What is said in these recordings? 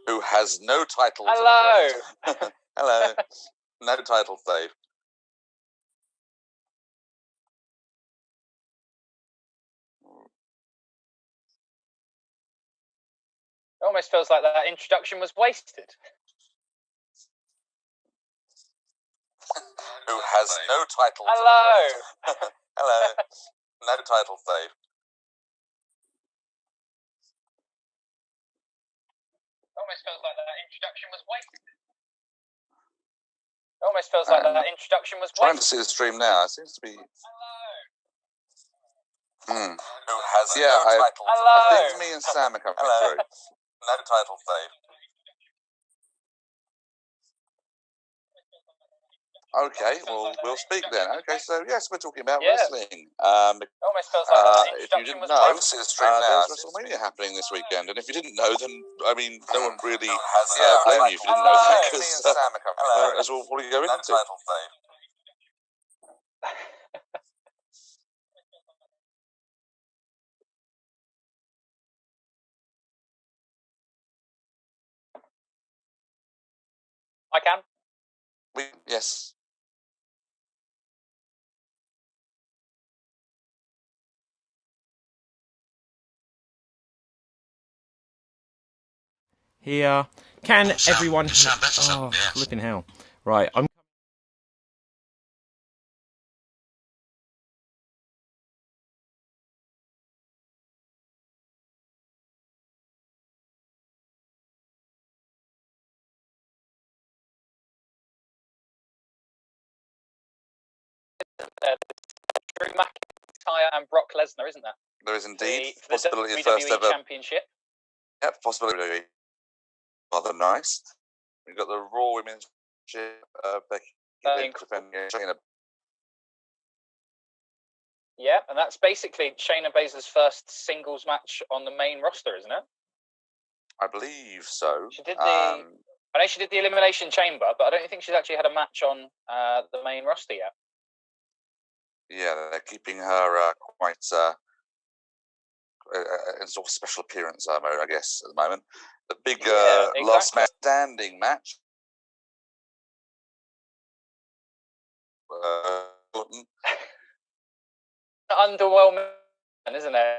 Who has no titles. Hello. Hello. No title save. It almost feels like that introduction was wasted. Who has no titles. Hello. Hello. No title save. Almost feels like that introduction was wasted. Almost feels like that introduction was wasted. Trying to see the stream now. It seems to be. Hello. Who has no title. Hello. I think me and Sam are coming through. No title save. Okay, well, we'll speak then. Okay, so yes, we're talking about wrestling. Almost feels like that if you didn't know, there's WrestleMania happening this weekend, and if you didn't know, then I mean, no one really blame you if you didn't know that, because as we'll probably go into. I can. Yes. Here. Can everyone... Oh, flipping hell. Right, I'm... Drew McIntyre and Brock Lesnar, isn't there? There is indeed. For the Possibility of WWE first ever Championship. Yep, possibility. Rather nice. We've got the Raw Women's Championship, Becky defending Shayna. Yeah, and that's basically Shayna Baszler's first singles match on the main roster, isn't it? I believe so. She did I know she did the Elimination Chamber, but I don't think she's actually had a match on the main roster yet. Yeah, they're keeping her quite in sort of special appearance mode, I guess, at the moment. The big exactly. last man standing match. Orton. Underwhelming, isn't it?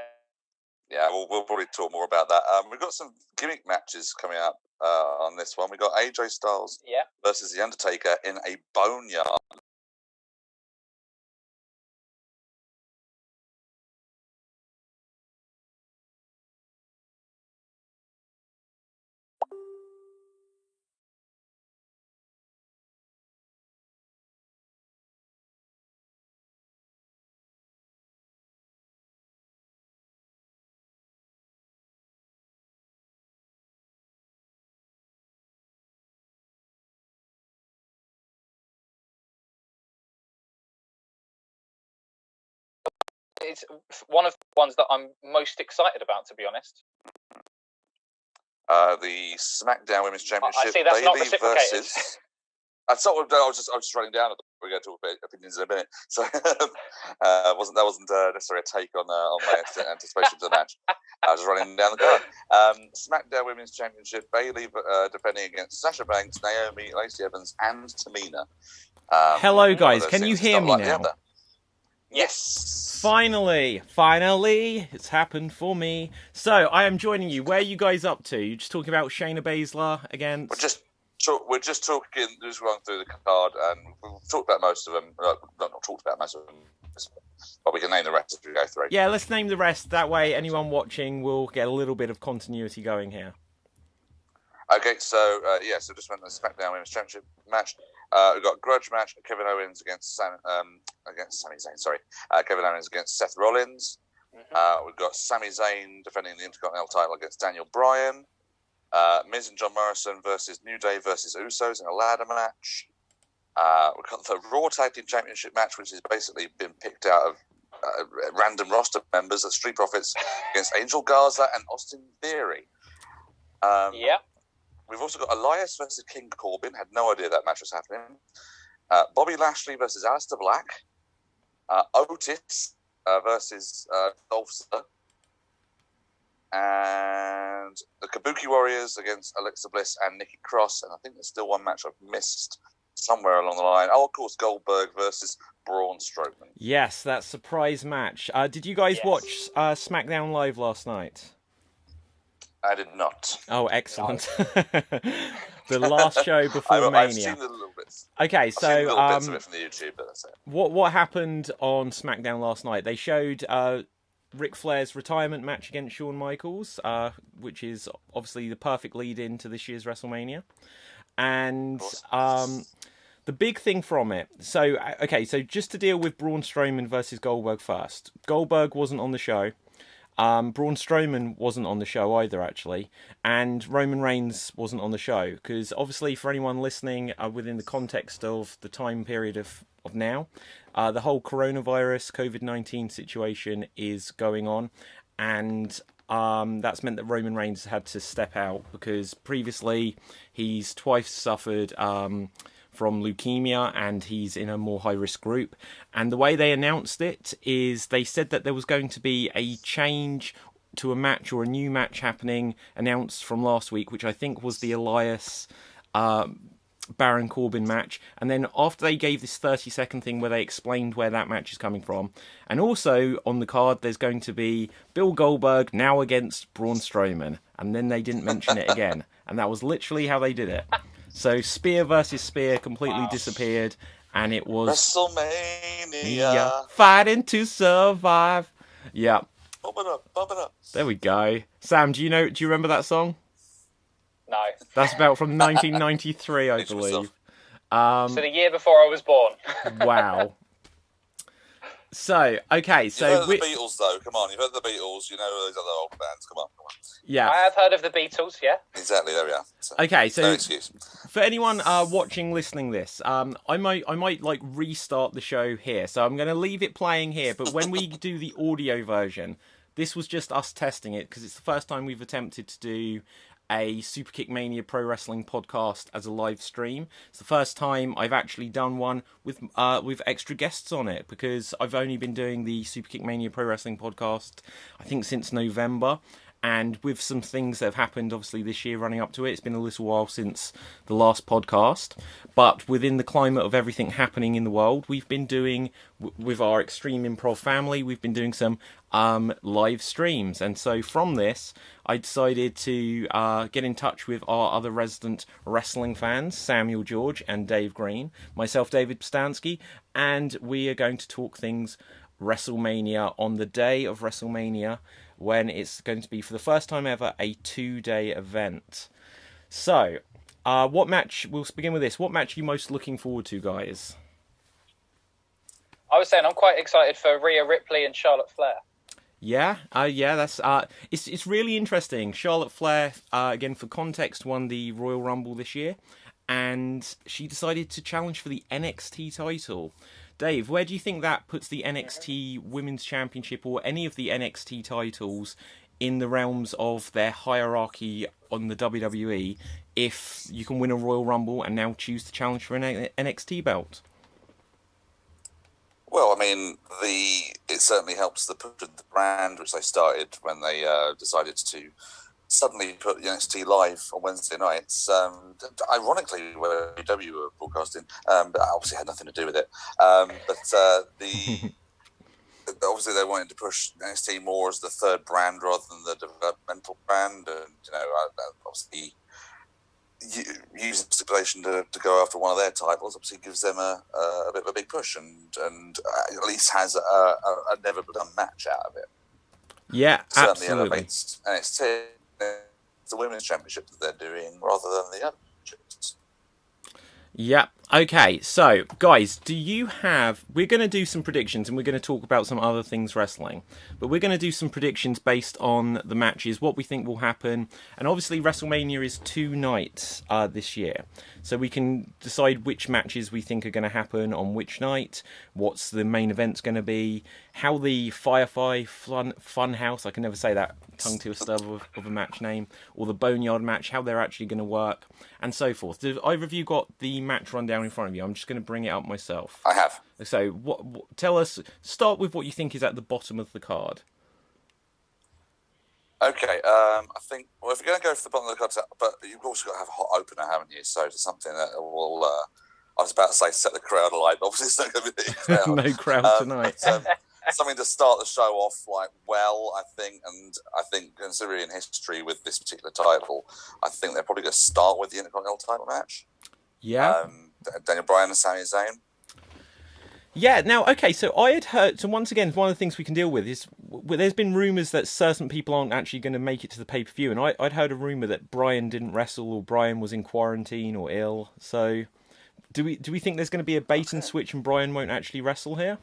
Yeah, we'll probably talk more about that. We've got some gimmick matches coming up on this one. We've got AJ Styles versus The Undertaker in a boneyard. It's one of the ones that I'm most excited about, to be honest. The Smackdown Women's Championship. I see that's Bayley not reciprocated. versus. I was just running down. We're going to talk about opinions in a minute. So that wasn't necessarily a take on my anticipation for the match. I was just running down the card. SmackDown Women's Championship. Bayley defending against Sasha Banks, Naomi, Lacey Evans, and Tamina. Hello, guys. Can you hear me now? Yes. Finally, it's happened for me. So I am joining you. Where are you guys up to? You're just talking about Shayna Baszler against. We're just talking, just going through the card, and we've talked about most of them. Not talked about most of them, but we can name the rest as we go through. Yeah, let's name the rest. That way, anyone watching will get a little bit of continuity going here. Okay, so so just went to the SmackDown Women's Championship match. We've got a grudge match: Kevin Owens against Sami Zayn. Sorry, Kevin Owens against Seth Rollins. We've got Sami Zayn defending the Intercontinental title against Daniel Bryan. Miz and John Morrison versus New Day versus Usos in a ladder match. We've got the Raw Tag Team Championship match, which has basically been picked out of random roster members of Street Profits against Angel Garza and Austin Theory. We've also got Elias versus King Corbin. Had no idea that match was happening. Bobby Lashley versus Aleister Black. Otis versus Dolph Ziggler. And the Kabuki Warriors against Alexa Bliss and Nikki Cross. And I think there's still one match I've missed somewhere along the line. Oh, of course, Goldberg versus Braun Strowman. Yes, that surprise match. Did you guys watch SmackDown Live last night? I did not. Oh, excellent. The last show before Mania. I've seen the little bits. Okay, I've seen the little bits of it from the YouTube, but that's it. What happened on SmackDown last night? They showed Ric Flair's retirement match against Shawn Michaels, which is obviously the perfect lead-in to this year's WrestleMania. And the big thing from it... So just to deal with Braun Strowman versus Goldberg first. Goldberg wasn't on the show. Braun Strowman wasn't on the show either, actually, and Roman Reigns wasn't on the show, because obviously for anyone listening within the context of the time period of now, the whole coronavirus, COVID-19 situation is going on, and that's meant that Roman Reigns had to step out, because previously he's twice suffered from leukemia, and he's in a more high-risk group. And the way they announced it is they said that there was going to be a change to a match, or a new match happening, announced from last week, which I think was the Elias Baron Corbin match. And then after they gave this 30-second thing where they explained where that match is coming from, and also on the card there's going to be Bill Goldberg now against Braun Strowman, and then they didn't mention it again. And that was literally how they did it. So Spear versus Spear completely disappeared, and it was WrestleMania, fighting to survive. Yeah. Bump it up. There we go. Sam, do you remember that song? No. That's about from 1993, I believe. So the year before I was born. Wow. So, okay, so... You've heard of the Beatles, though. Come on, you've heard of the Beatles. You know those other old bands. Come on. Yeah. I have heard of the Beatles, yeah. Exactly, there we are. So, okay, so... No excuse. For anyone watching, listening this, I might like restart the show here. So I'm going to leave it playing here. But when we do the audio version, this was just us testing it, because it's the first time we've attempted to do a Superkick Mania Pro Wrestling podcast as a live stream. It's the first time I've actually done one with extra guests on it, because I've only been doing the Superkick Mania Pro Wrestling podcast, I think, since November. And with some things that have happened, obviously, this year running up to it, it's been a little while since the last podcast. But within the climate of everything happening in the world, we've been doing, with our Extreme Improv family, we've been doing some live streams. And so from this, I decided to get in touch with our other resident wrestling fans, Samuel George and Dave Green, myself, David Postansky, and we are going to talk things WrestleMania on the day of WrestleMania, when it's going to be, for the first time ever, a 2-day event. So, what match, we'll begin with this, what match are you most looking forward to, guys? I was saying I'm quite excited for Rhea Ripley and Charlotte Flair. Yeah, that's it's really interesting. Charlotte Flair, again for context, won the Royal Rumble this year, and she decided to challenge for the NXT title. Dave, where do you think that puts the NXT Women's Championship, or any of the NXT titles, in the realms of their hierarchy on the WWE, if you can win a Royal Rumble and now choose to challenge for an NXT belt? Well, I mean, it certainly helps the push of the brand, which they started when they decided to suddenly put the NXT live on Wednesday nights. Ironically, where AEW were broadcasting, but obviously had nothing to do with it. Obviously they wanted to push NXT more as the third brand rather than the developmental brand, and obviously using stipulation to go after one of their titles obviously gives them a bit of a big push, and at least has a never done match out of it. Yeah, certainly absolutely. Elevates NXT. The Women's Championship that they're doing rather than the other championships. Yeah, Okay, so guys, we're going to do some predictions and we're going to talk about some other things wrestling, but we're going to do some predictions based on the matches, what we think will happen, and obviously WrestleMania is 2 nights this year, so we can decide which matches we think are going to happen on which night, what's the main event's going to be, how the Firefly Funhouse, I can never say that tongue to a stub of a match name, or the Boneyard match, how they're actually going to work, and so forth. Do either of you got the match rundown in front of you? I'm just going to bring it up myself. I have. So, tell us, start with what you think is at the bottom of the card. Okay, I think, well, if you're going to go for the bottom of the card, but you've also got to have a hot opener, haven't you? So, to something that will, I was about to say set the crowd alight, but obviously it's not going to be the crowd. No crowd tonight. Something to start the show off I think, and I think considering history with this particular title, I think they're probably going to start with the Intercontinental title match. Yeah. Daniel Bryan and Sami Zayn. Yeah, now, okay, so I had heard, so once again, one of the things we can deal with is, there's been rumours that certain people aren't actually going to make it to the pay-per-view, and I'd heard a rumour that Bryan didn't wrestle, or Bryan was in quarantine or ill, so do we think there's going to be a bait and switch and Bryan won't actually wrestle here?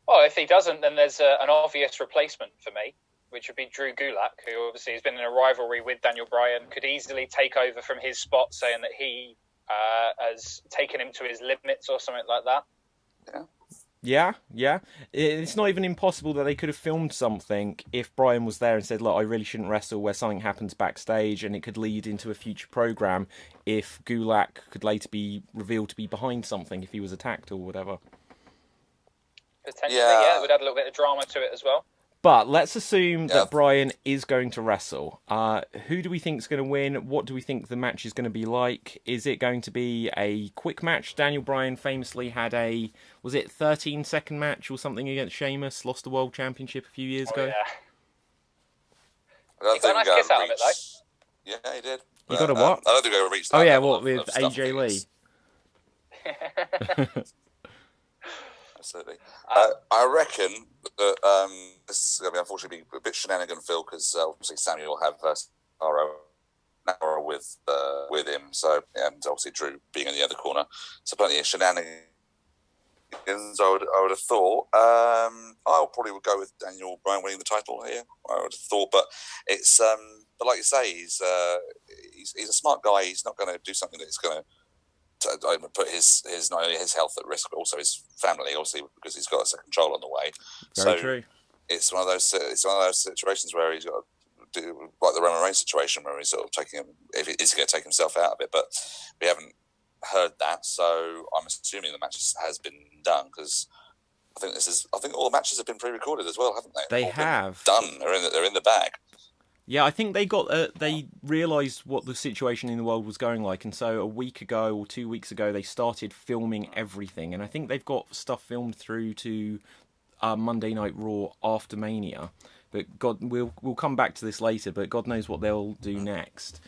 Well, if he doesn't, then there's an obvious replacement for me, which would be Drew Gulak, who obviously has been in a rivalry with Daniel Bryan, could easily take over from his spot, saying that he has taken him to his limits or something like that. Yeah. It's not even impossible that they could have filmed something if Bryan was there and said, look, I really shouldn't wrestle, where something happens backstage, and it could lead into a future program if Gulak could later be revealed to be behind something if he was attacked or whatever. Potentially, yeah, it would add a little bit of drama to it as well. But let's assume that Bryan is going to wrestle. Who do we think is going to win? What do we think the match is going to be like? Is it going to be a quick match? Daniel Bryan famously had a, was it 13-second match or something against Sheamus? Lost the World Championship a few years ago. Yeah. He got a nice kiss out of it, though. Yeah, he did. He got a what? I don't think I reached that. Oh, yeah, what, with AJ Lee? Absolutely. I reckon that this is going to be unfortunately a bit shenanigan-filled because obviously Sami will have Nara with him, so, and obviously Drew being in the other corner, so plenty of shenanigans. I would have thought. I probably would go with Daniel Bryan winning the title here. I would have thought, but it's but like you say, he's a smart guy. He's not going to do something that's going to put his not only his health at risk, but also his family, obviously, because he's got a second child on the way. Very true. It's one of those situations where he's got to do like the Roman Reigns situation, where he's sort of taking him, if he is going to take himself out of it. But we haven't heard that, so I'm assuming the match has been done, because I think all the matches have been pre-recorded as well, haven't they? They have done. They're in the bag. Yeah, I think they realised what the situation in the world was going like, and so a week ago or 2 weeks ago they started filming everything, and I think they've got stuff filmed through to Monday Night Raw after Mania. But God, we'll come back to this later, but God knows what they'll do next.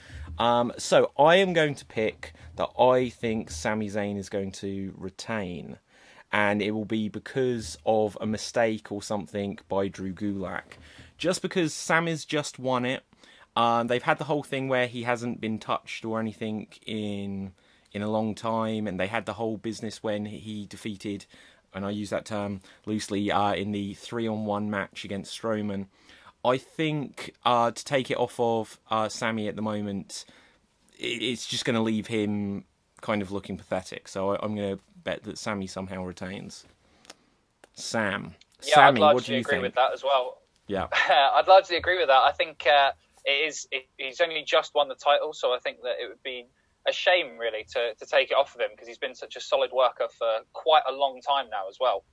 So I am going to pick that I think Sami Zayn is going to retain, and it will be because of a mistake or something by Drew Gulak. Just because Sami's just won it. They've had the whole thing where he hasn't been touched or anything in a long time, and they had the whole business when he defeated, and I use that term loosely, in the 3-on-1 match against Strowman. I think to take it off of Sami at the moment, it's just going to leave him kind of looking pathetic. So I'm going to bet that Sami somehow retains. Sam. Yeah, Sami, I'd largely what do you agree think? with that as well. Yeah, I'd largely agree with that. I think he's only just won the title, so I think that it would be a shame really to take it off of him, because he's been such a solid worker for quite a long time now as well.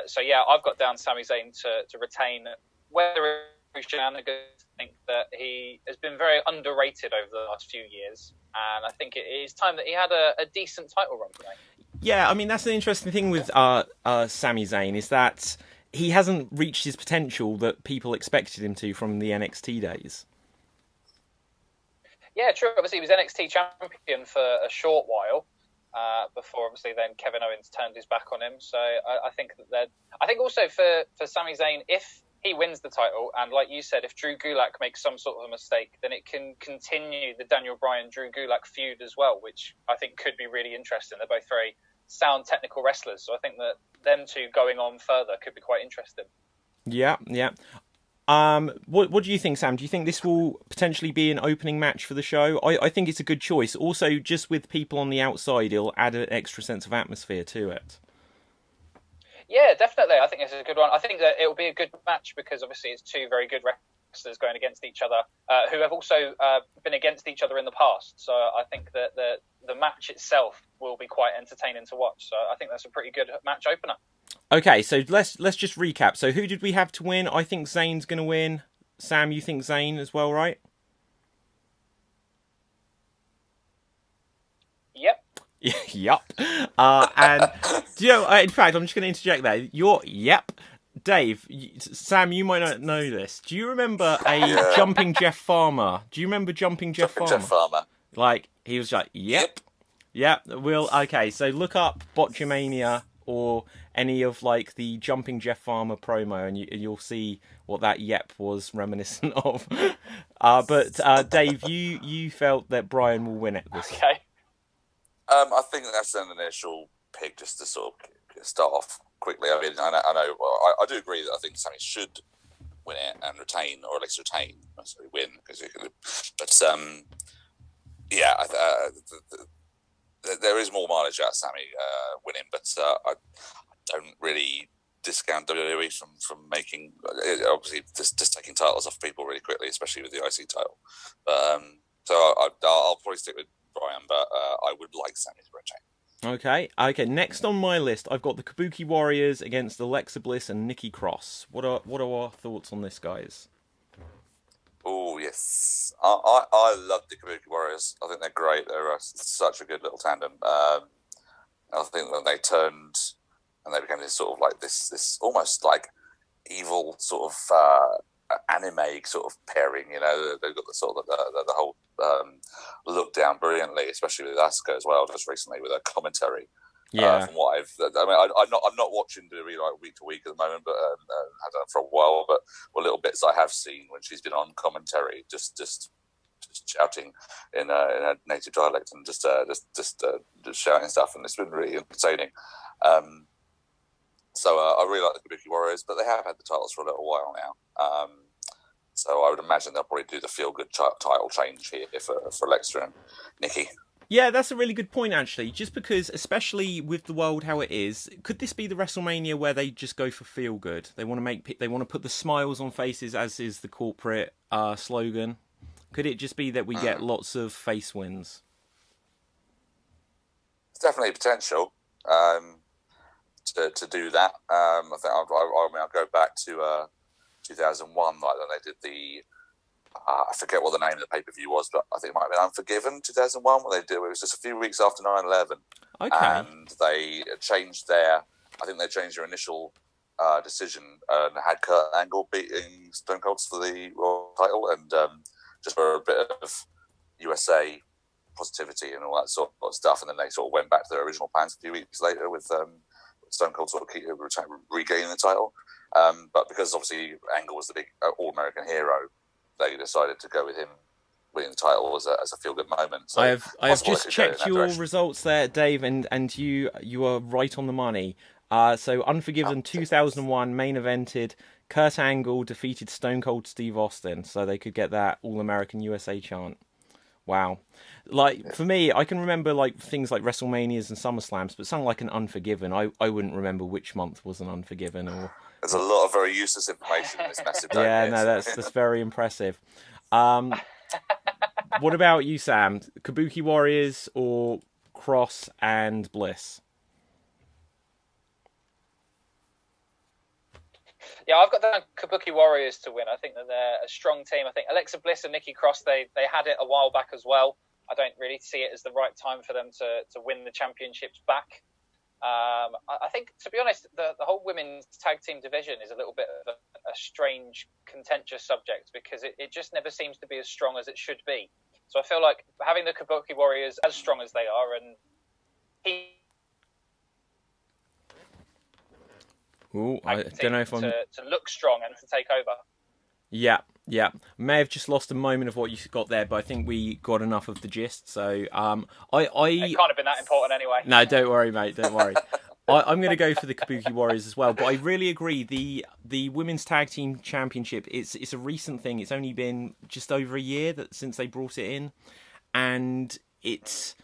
So yeah, I've got down Sami Zayn to retain. Whether it's shenanigans, I think that he has been very underrated over the last few years, and I think it is time that he had a decent title run tonight. Yeah, I mean, that's the interesting thing with Sami Zayn, is that he hasn't reached his potential that people expected him to from the NXT days. Yeah, true. Obviously, he was NXT champion for a short while before, obviously, then Kevin Owens turned his back on him. So I think that I think also for Sami Zayn, if he wins the title, and like you said, if Drew Gulak makes some sort of a mistake, then it can continue the Daniel Bryan-Drew Gulak feud as well, which I think could be really interesting. They're both very sound technical wrestlers, so I think that them two going on further could be quite interesting. Yeah. What do you think, Sam? Do you think this will potentially be an opening match for the show? I think it's a good choice. Also, just with people on the outside, it'll add an extra sense of atmosphere to it. Yeah, definitely. I think it's a good one. I think that it will be a good match because obviously it's two very good wrestlers going against each other who have also been against each other in the past. So I think that the match itself will be quite entertaining to watch. So I think that's a pretty good match opener. Okay, so let's just recap. So who did we have to win? I think Zayn's going to win. Sam, you think Zayn as well, right? Yep. Yep. And do you know? In fact, I'm just going to interject there. Yep. Dave, Sam, you might not know this. Do you remember Jumping Jeff Farmer? Do you remember Jumping Jeff Farmer? Like he was like, yep. Okay. So look up Botchamania or any of like the Jumping Jeff Farmer promo, and you'll see what that yep was reminiscent of. But Dave, you felt that Bryan will win it this. Okay. I think that's an initial pick just to sort of start off quickly. I mean, I know. Well, I do agree that I think Sami should win it and retain, or at least retain, not necessarily win, because there is more mileage out of Sami winning, but I don't really discount WWE from making obviously just taking titles off people really quickly, especially with the IC title. So I'll probably stick with Bryan, but I would like Sami to retain. Okay. Next on my list, I've got the Kabuki Warriors against Alexa Bliss and Nikki Cross. What are our thoughts on this, guys? Oh yes, I love the Kabuki Warriors. I think they're great. They're such a good little tandem. I think when they turned and they became this sort of like this almost like evil sort of anime sort of pairing. You know, they've got the sort of the whole look down brilliantly, especially with Asuka as well. Just recently with her commentary. Yeah. From what I'm not watching WWE like week to week at the moment, but I've done it for a while. But little bits I have seen when she's been on commentary, just shouting in a native dialect and just shouting stuff, and it's been really entertaining. So I really like the Kabuki Warriors, but they have had the titles for a little while now. So I would imagine they'll probably do the feel-good title change here for Alexa and Nikki. Yeah, that's a really good point, actually. Just because, especially with the world how it is, could this be the WrestleMania where they just go for feel good? They want to put the smiles on faces, as is the corporate slogan. Could it just be that we get lots of face wins? It's definitely potential to do that. I think I'll go back to 2001, like when they did the. I forget what the name of the pay-per-view was, but I think it might have been Unforgiven 2001, where they did. It was just a few weeks after 9/11. Okay. And they changed their initial decision and had Kurt Angle beating Stone Cold for the World title, and just for a bit of USA positivity and all that sort of stuff. And then they sort of went back to their original plans a few weeks later with Stone Cold sort of regaining the title. But because obviously Angle was the big all-American hero, they decided to go with him winning the title as a feel-good moment. So I have just checked your results there, Dave, and you are right on the money. So Unforgiven 2001 main evented. Kurt Angle defeated Stone Cold Steve Austin, so they could get that All-American USA chant. Wow. Like, for me, I can remember like things like WrestleManias and SummerSlams, but something like an Unforgiven, I wouldn't remember which month was an Unforgiven or... There's a lot of very useless information in this massive document. Yeah, no, that's very impressive. What about you, Sam? Kabuki Warriors or Cross and Bliss? Yeah, I've got the Kabuki Warriors to win. I think that they're a strong team. I think Alexa Bliss and Nikki Cross, they had it a while back as well. I don't really see it as the right time for them to win the championships back. I think, to be honest, the whole women's tag team division is a little bit of a strange, contentious subject because it just never seems to be as strong as it should be. So I feel like having the Kabuki Warriors as strong as they are, and Ooh, I don't know if I'm to look strong and to take over. Yeah. May have just lost a moment of what you got there, but I think we got enough of the gist. So, It can't have been that important anyway. No, don't worry, mate. Don't worry. I'm going to go for the Kabuki Warriors as well, but I really agree. The Women's Tag Team Championship, it's a recent thing. It's only been just over a year since they brought it in, and it's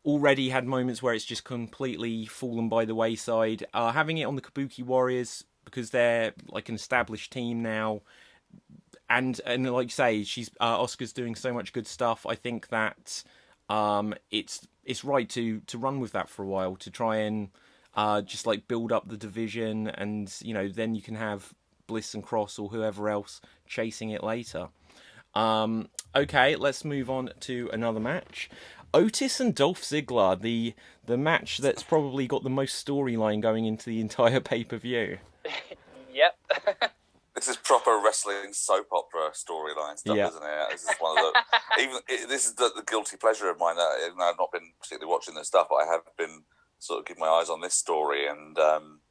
already had moments where it's just completely fallen by the wayside. Having it on the Kabuki Warriors, because they're like an established team now, and like you say, Asuka's doing so much good stuff. I think that it's right to run with that for a while, to try and just like build up the division, and then you can have Bliss and Cross or whoever else chasing it later. Okay, let's move on to another match. Otis and Dolph Ziggler, the match that's probably got the most storyline going into the entire pay-per-view. Yep. This is proper wrestling soap opera storyline stuff, isn't it? This is one of the this is the guilty pleasure of mine. I've not been particularly watching this stuff, but I have been sort of keeping my eyes on this story, and I'm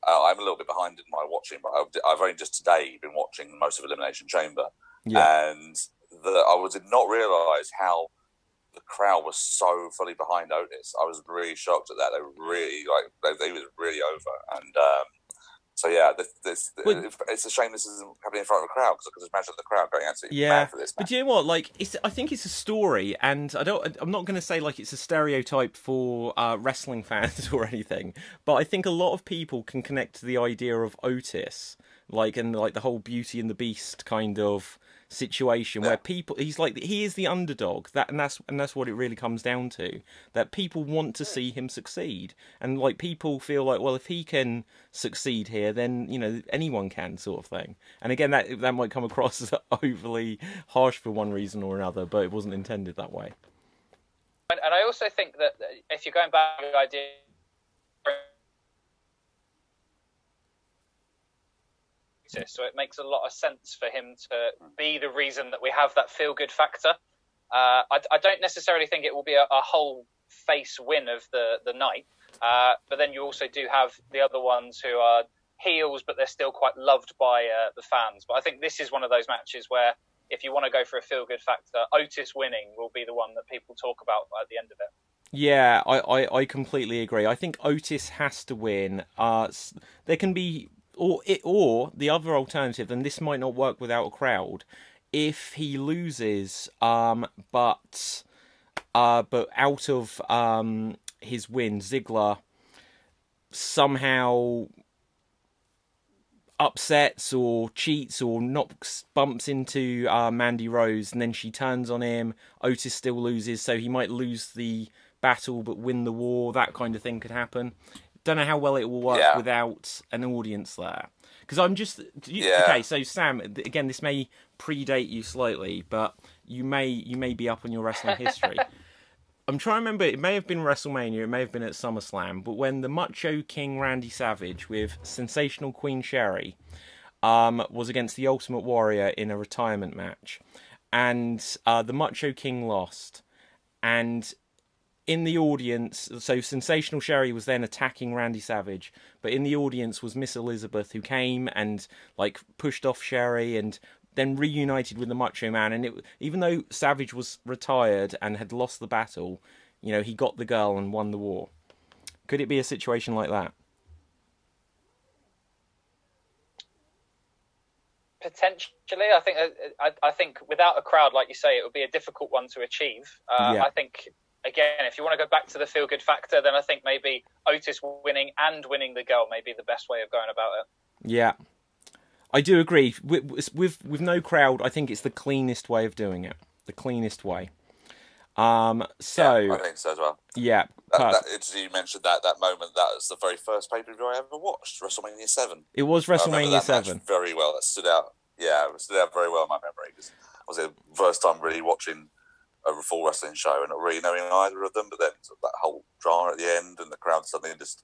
a little bit behind in my watching, but I've only just today been watching most of Elimination Chamber, and I did not realise how the crowd was so fully behind Otis. I was really shocked at that. They were really they was really over, and so yeah, it's a shame this isn't happening in front of a crowd, because I could just imagine the crowd going absolutely mad for this match. But do you know what? Like, I think it's a story, and I'm not going to say like it's a stereotype for wrestling fans or anything, but I think a lot of people can connect to the idea of Otis, and the whole Beauty and the Beast kind of situation where he is the underdog, and that's what it really comes down to, that people want to see him succeed, and like people feel like, well, if he can succeed here, then anyone can, sort of thing. And again, that might come across as overly harsh for one reason or another, but it wasn't intended that way. And I also think that if you're going back to the idea, so it makes a lot of sense for him to be the reason that we have that feel-good factor. I don't necessarily think it will be a whole face win of the night, but then you also do have the other ones who are heels, but they're still quite loved by the fans. But I think this is one of those matches where if you want to go for a feel-good factor, Otis winning will be the one that people talk about at the end of it. Yeah, I completely agree. I think Otis has to win. There can be... Or the other alternative, and this might not work without a crowd, if he loses, but out of his win, Ziggler somehow upsets or cheats or bumps into Mandy Rose, and then she turns on him. Otis still loses, so he might lose the battle but win the war. That kind of thing could happen. Don't know how well it will work without an audience there. Because I'm just... Okay, so Sam, again, this may predate you slightly, but you may be up on your wrestling history. I'm trying to remember, it may have been WrestleMania, it may have been at SummerSlam, but when the Macho King Randy Savage with Sensational Queen Sherry was against the Ultimate Warrior in a retirement match, and the Macho King lost, and... in the audience, so Sensational Sherry was then attacking Randy Savage, but in the audience was Miss Elizabeth, who came and pushed off Sherry and then reunited with the Macho Man. And even though Savage was retired and had lost the battle, he got the girl and won the war. Could it be a situation like that? Potentially, I think without a crowd, like you say, it would be a difficult one to achieve. I think. Again, if you want to go back to the feel-good factor, then I think maybe Otis winning and winning the girl may be the best way of going about it. Yeah, I do agree. With no crowd, I think it's the cleanest way of doing it. The cleanest way. I think so as well. Yeah. You mentioned that moment. That was the very first pay-per-view I ever watched, WrestleMania 7. It was WrestleMania 7. Very well. That stood out. Yeah, it stood out very well in my memory. Because it was the first time really watching a full wrestling show and not really knowing either of them, but then that whole drama at the end and the crowd suddenly just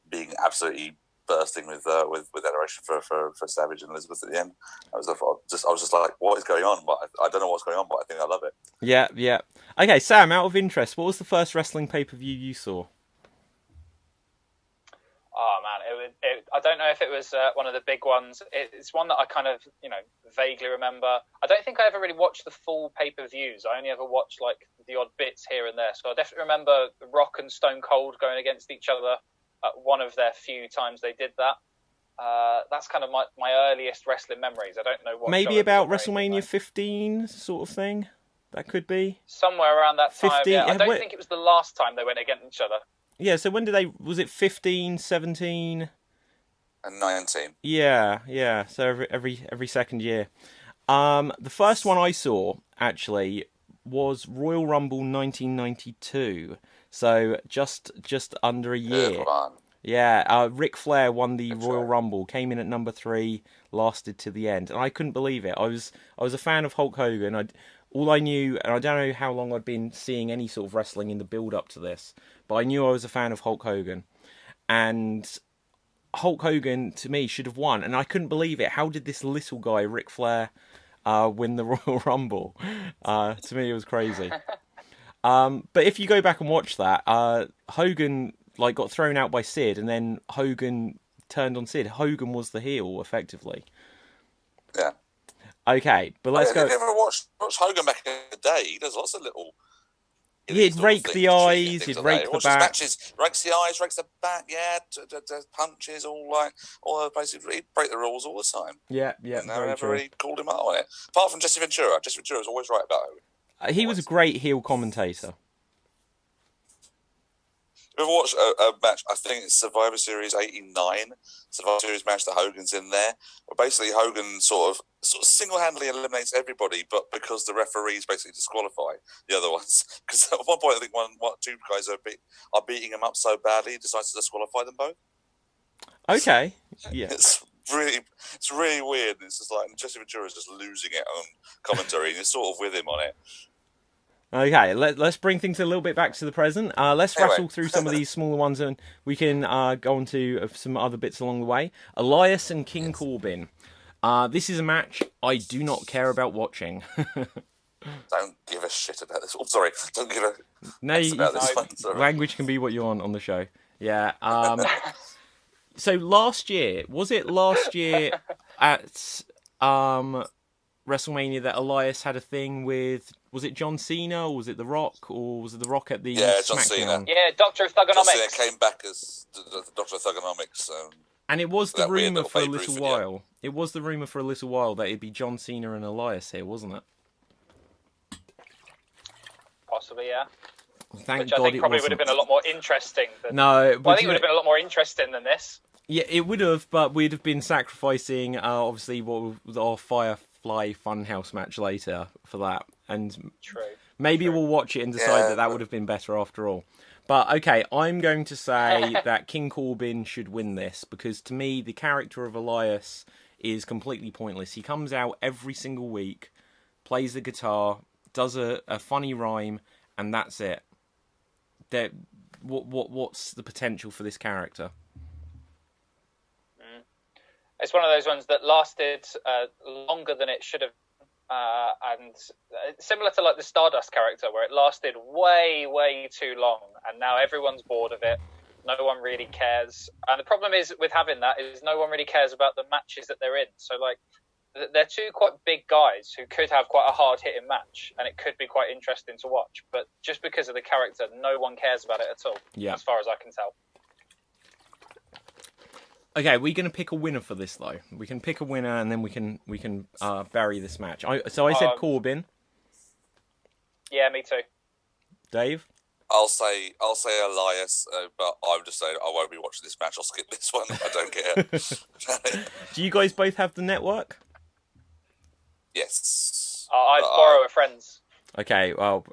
being absolutely bursting with adoration for Savage and Elizabeth at the end. I was just like, what is going on? But I don't know what's going on, but I think I love it. Yeah. Okay, Sam, out of interest, what was the first wrestling pay-per-view you saw? Oh man, I don't know if it was one of the big ones. It's one that I kind of, vaguely remember. I don't think I ever really watched the full pay-per-views. I only ever watched like the odd bits here and there. So I definitely remember Rock and Stone Cold going against each other at one of their few times they did that. That's kind of my earliest wrestling memories. I don't know what. Maybe about WrestleMania 15 sort of thing. That could be somewhere around that time. 15, yeah, I don't think it was the last time they went against each other. Yeah, so when did they... Was it 15, 17... And 19. Yeah. So every second year. The first one I saw, actually, was Royal Rumble 1992. So just under a year. Good one. Yeah, Ric Flair won the Royal Rumble, came in at number 3, lasted to the end. And I couldn't believe it. I was a fan of Hulk Hogan. All I knew, and I don't know how long I'd been seeing any sort of wrestling in the build-up to this, but I knew I was a fan of Hulk Hogan. And Hulk Hogan, to me, should have won. And I couldn't believe it. How did this little guy, Ric Flair, win the Royal Rumble? To me, it was crazy. But if you go back and watch that, Hogan got thrown out by Sid, and then Hogan turned on Sid. Hogan was the heel, effectively. Yeah. Okay, but let's go. Have you ever watched Hogan back in the day? He does lots of little... He'd rake the eyes, he'd rake the back. Matches, rakes the eyes, rakes the back, punches, all the places. He'd break the rules all the time. Yeah, and never really called him out on it. Apart from Jesse Ventura. Jesse Ventura was always right about it. He was a great heel commentator. You ever watched a match, I think it's Survivor Series 89, Survivor Series match that Hogan's in there, where basically Hogan sort of single-handedly eliminates everybody, but because the referees basically disqualify the other ones. Because at one point, I think two guys are beating him up so badly, he decides to disqualify them both. Okay, yeah. It's really weird. It's just like Jesse Ventura's just losing it on commentary, and you're sort of with him on it. Okay, let's bring things a little bit back to the present. Let's rattle through some of these smaller ones, and we can go on to some other bits along the way. Elias and King Corbin. This is a match I do not care about watching. Don't give a shit about this. Oh, sorry. Don't give a about this one. Sorry. Language can be what you want on the show. Yeah. So last year at WrestleMania that Elias had a thing with, was it John Cena, or was it The Rock, or was it The Rock at the John Smackdown? Cena. Yeah, Doctor of Thugonomics. John Cena came back as the Doctor of Thugonomics. And it was the rumour for a little video. while. It was the rumour for a little while that it'd be John Cena and Elias here, wasn't it? Possibly, yeah. Thank Which God I think it probably wasn't. would have been a lot more interesting. No, I think it would have been a lot more interesting than this. Yeah, it would have, but we'd have been sacrificing, obviously, what was our Firefly Funhouse match later for that. And maybe we'll watch it and decide that would have been better after all. But, okay, I'm going to say that King Corbin should win this, because to me, the character of Elias is completely pointless. He comes out every single week, plays the guitar, does a funny rhyme, and that's it. What's the potential for this character? It's one of those ones that lasted longer than it should have, and similar to like the Stardust character, where it lasted way too long, and now everyone's bored of it. No one really cares, and the problem is with having that is no one really cares about the matches that they're in. So like, they're two quite big guys who could have quite a hard-hitting match, and it could be quite interesting to watch. But just because of the character, no one cares about it at all, as far as I can tell. Okay, we're going to pick a winner for this, though. We can pick a winner, and then we can bury this match. I said Corbin. Yeah, me too. Dave? I'll say Elias, but I would just say I won't be watching this match. I'll skip this one. I don't care. Do you guys both have the network? Yes. I'd borrow a friend's. Okay, well,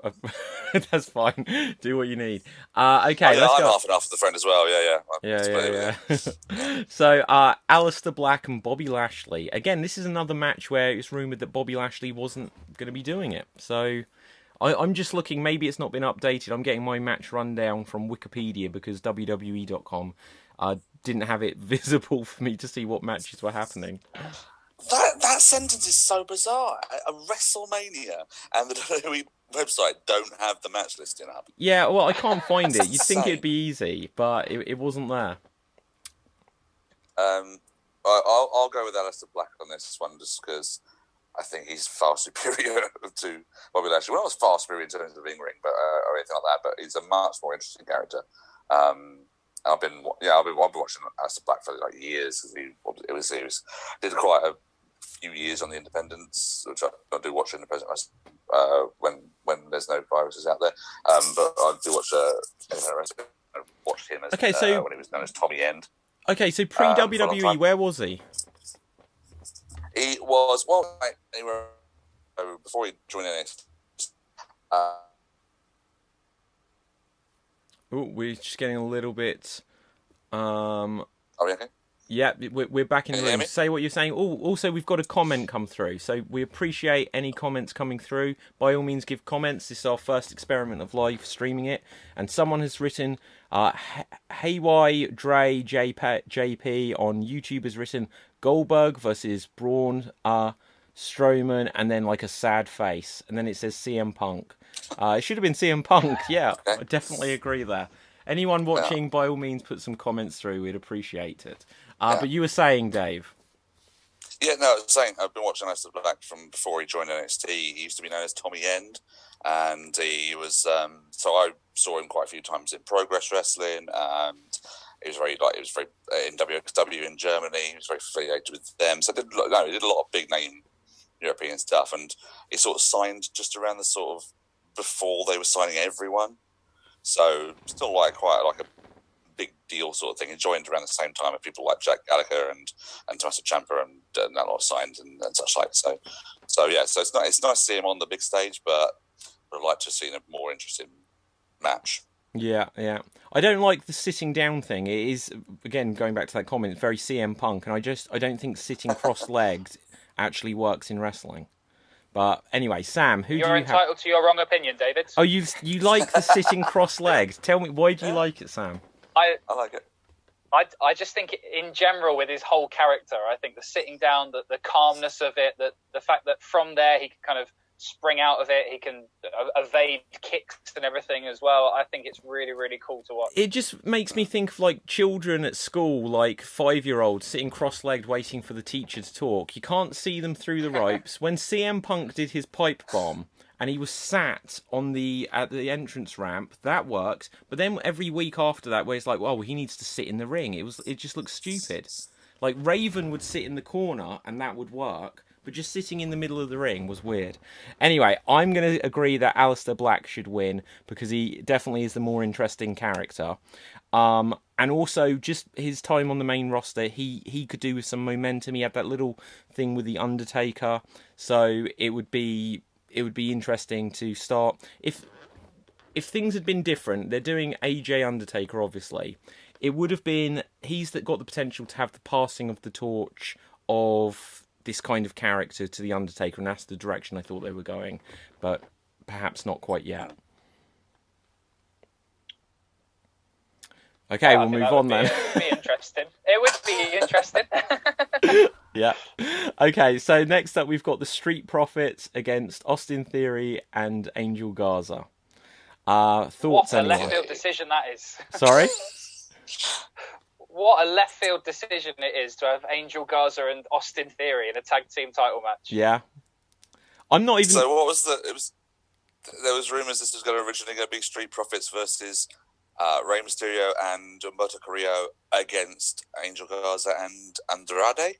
that's fine. Do what you need. Okay, let's go. I'm half and half with the friend as well. Yeah. So, Aleister Black and Bobby Lashley. Again, this is another match where it's rumoured that Bobby Lashley wasn't going to be doing it. So, I'm just looking. Maybe it's not been updated. I'm getting my match rundown from Wikipedia because WWE.com didn't have it visible for me to see what matches were happening. That sentence is so bizarre. A WrestleMania and the WWE website don't have the match listing up. Yeah, well, I can't find it. You'd think it'd be easy, but it wasn't there. I'll go with Aleister Black on this one just because I think he's far superior to Bobby Lashley. Well, not far superior in terms of in-ring, but or anything like that. But he's a much more interesting character. I've been watching Aleister Black for like years because he did quite a few years on the independents, which I do watch independent when there's no viruses out there. But I do watch watched him as when he was known as Tommy End. Okay, so pre-WWE, where was he? He was before he joined NXT. We're just getting a little bit. Are we okay? Yeah, we're back in the room. Say what you're saying. Also, we've got a comment come through, so we appreciate any comments coming through. By all means, give comments. This is our first experiment of live streaming it, and someone has written, "Hey, why Dre JP on YouTube has written Goldberg versus Braun Strowman, and then like a sad face, and then it says CM Punk. It should have been CM Punk. Yeah, I definitely agree there. Anyone watching, by all means, put some comments through. We'd appreciate it. But you were saying, Dave? Yeah, no, I was saying I've been watching Aleister Black from before he joined NXT. He used to be known as Tommy End, and he was. So I saw him quite a few times in Progress Wrestling, and he was very in WXW in Germany. He was very affiliated with them. So he did a lot of big name European stuff, and he sort of signed just around the sort of before they were signing everyone. So still quite a big deal sort of thing. He joined around the same time as people like Jack Gallagher and Tommaso Ciampa and that lot signed and such like. So it's nice to see him on the big stage, but I'd like to see a more interesting match. Yeah. I don't like the sitting down thing. It is, again, going back to that comment, very CM Punk, and I don't think sitting cross-legged actually works in wrestling. But anyway, Sam, who do you have? You're entitled to your wrong opinion, David. Oh, you like the sitting cross-legged. Tell me, why do you like it, Sam? I like it. I just think, in general, with his whole character, I think the sitting down, the calmness of it, the fact that from there he can kind of spring out of it, he can evade kicks and everything as well. I think it's really, really cool to watch. It just makes me think of like children at school, like 5-year-olds sitting cross-legged waiting for the teacher to talk. You can't see them through the ropes. When CM Punk did his pipe bomb and he was sat at the entrance ramp, that worked. But then every week after that, where it's like, well, he needs to sit in the ring, it just looks stupid. Like Raven would sit in the corner and that would work. But just sitting in the middle of the ring was weird. Anyway, I'm going to agree that Aleister Black should win because he definitely is the more interesting character. And also, just his time on the main roster, he could do with some momentum. He had that little thing with the Undertaker, so it would be interesting to start. If things had been different, they're doing AJ Undertaker, obviously. It would have been he's got the potential to have the passing of the torch of this kind of character to the Undertaker, and that's the direction I thought they were going, but perhaps not quite yet. Okay, we'll move on then. It would be interesting. It would be interesting. Yeah. Okay, so next up we've got the Street Profits against Austin Theory and Angel Garza. Thoughts, what a anyone? left field decision that is. Sorry? What a left field decision it is to have Angel Garza and Austin Theory in a tag team title match. Yeah. I'm not even... So what was there was rumours this was going to originally be Street Profits versus Rey Mysterio and Humberto Carrillo against Angel Garza and Andrade?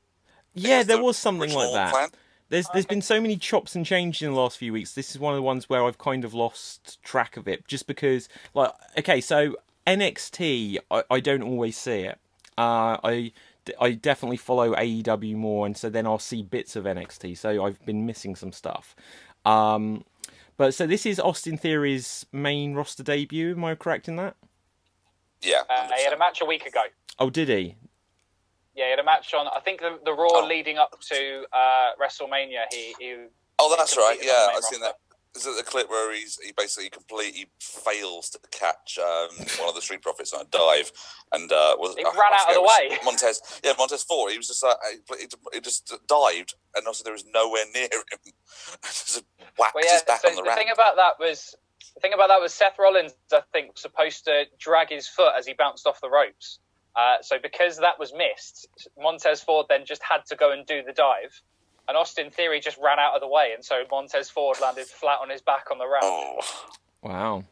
Yeah, there was something like that. Plan. There's been so many chops and changes in the last few weeks. This is one of the ones where I've kind of lost track of it, just because, so NXT, I don't always see it. I definitely follow AEW more, and so then I'll see bits of NXT. So I've been missing some stuff. But so this is Austin Theory's main roster debut. Am I correct in that? Yeah. He had a match a week ago. Oh, did he? Yeah, he had a match on, I think, the Raw leading up to WrestleMania. Oh, that's right. Yeah, I've seen that. Is it the clip where he basically completely fails to catch one of the Street Profits on a dive, and he ran out of the way. Montez fought. He was just he just dived, and also there was nowhere near him. Just whacked his back on the ramp. The thing about that was Seth Rollins, I think, was supposed to drag his foot as he bounced off the ropes. So because that was missed, Montez Ford then just had to go and do the dive. And Austin Theory just ran out of the way. And so Montez Ford landed flat on his back on the ramp. Oh, Wow.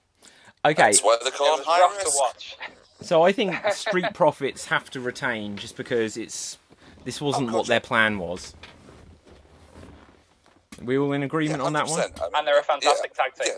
Okay. that's why they call It him was high rough risk. to watch. So I think Street Profits have to retain just because this wasn't what their plan was. We all in agreement on that one? 100%. I mean, And they're a fantastic tag team.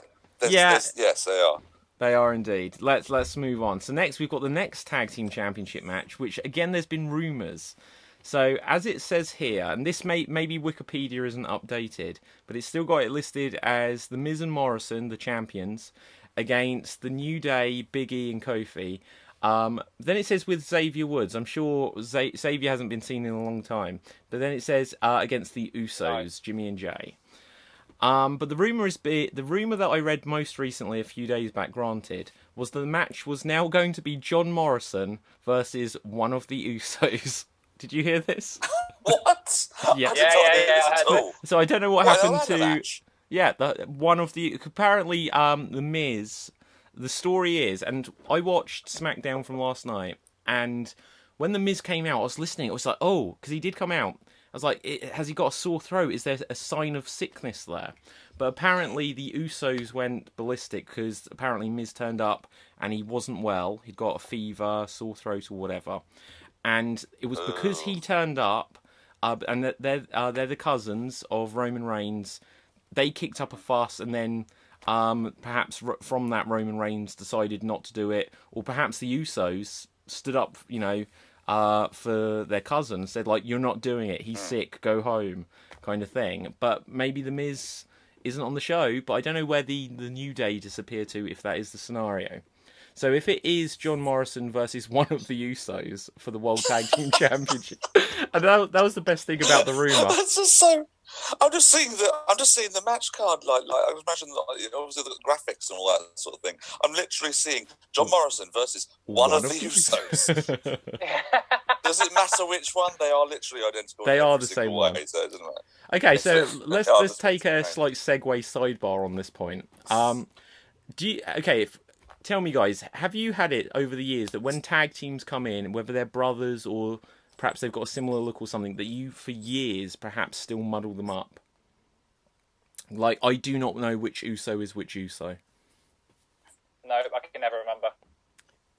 Yes, they are. They are indeed. Let's move on. So next we've got the next tag team championship match, which again there's been rumours. So as it says here, and this maybe Wikipedia isn't updated, but it's still got it listed as the Miz and Morrison, the champions, against the New Day, Big E and Kofi. Then it says with Xavier Woods. I'm sure Xavier hasn't been seen in a long time. But then it says against the Usos, Jimmy and Jay. But the rumor that I read most recently, a few days back, granted, was that the match was now going to be John Morrison versus one of the Usos. Did you hear this? What? Yeah. I heard that. So I don't know what happened to. Match? Yeah, one of the apparently the Miz. The story is, and I watched SmackDown from last night, and when the Miz came out, I was listening. I was like, oh, because he did come out. I was like, has he got a sore throat? Is there a sign of sickness there? But apparently the Usos went ballistic because apparently Miz turned up and he wasn't well. He'd got a fever, sore throat, or whatever. And it was because he turned up, and they're the cousins of Roman Reigns. They kicked up a fuss, and then perhaps from that Roman Reigns decided not to do it, or perhaps the Usos stood up, for their cousin, said like, "You're not doing it. He's sick. Go home," kind of thing. But maybe the Miz isn't on the show. But I don't know where the New Day disappear to if that is the scenario. So if it is John Morrison versus one of the Usos for the World Tag Team Championship, and that was the best thing about the rumor. That's just so. I'm just seeing the match card. Like I was imagining, obviously the graphics and all that sort of thing. I'm literally seeing John Morrison versus one of the Usos. Does it matter which one? They are literally identical. They are the same one. So it doesn't matter. Okay, so let's take a slight segue sidebar on this point. Tell me, guys, have you had it over the years that when tag teams come in, whether they're brothers or perhaps they've got a similar look or something, that you, for years, perhaps still muddle them up? Like, I do not know which Uso is which Uso. No, I can never remember.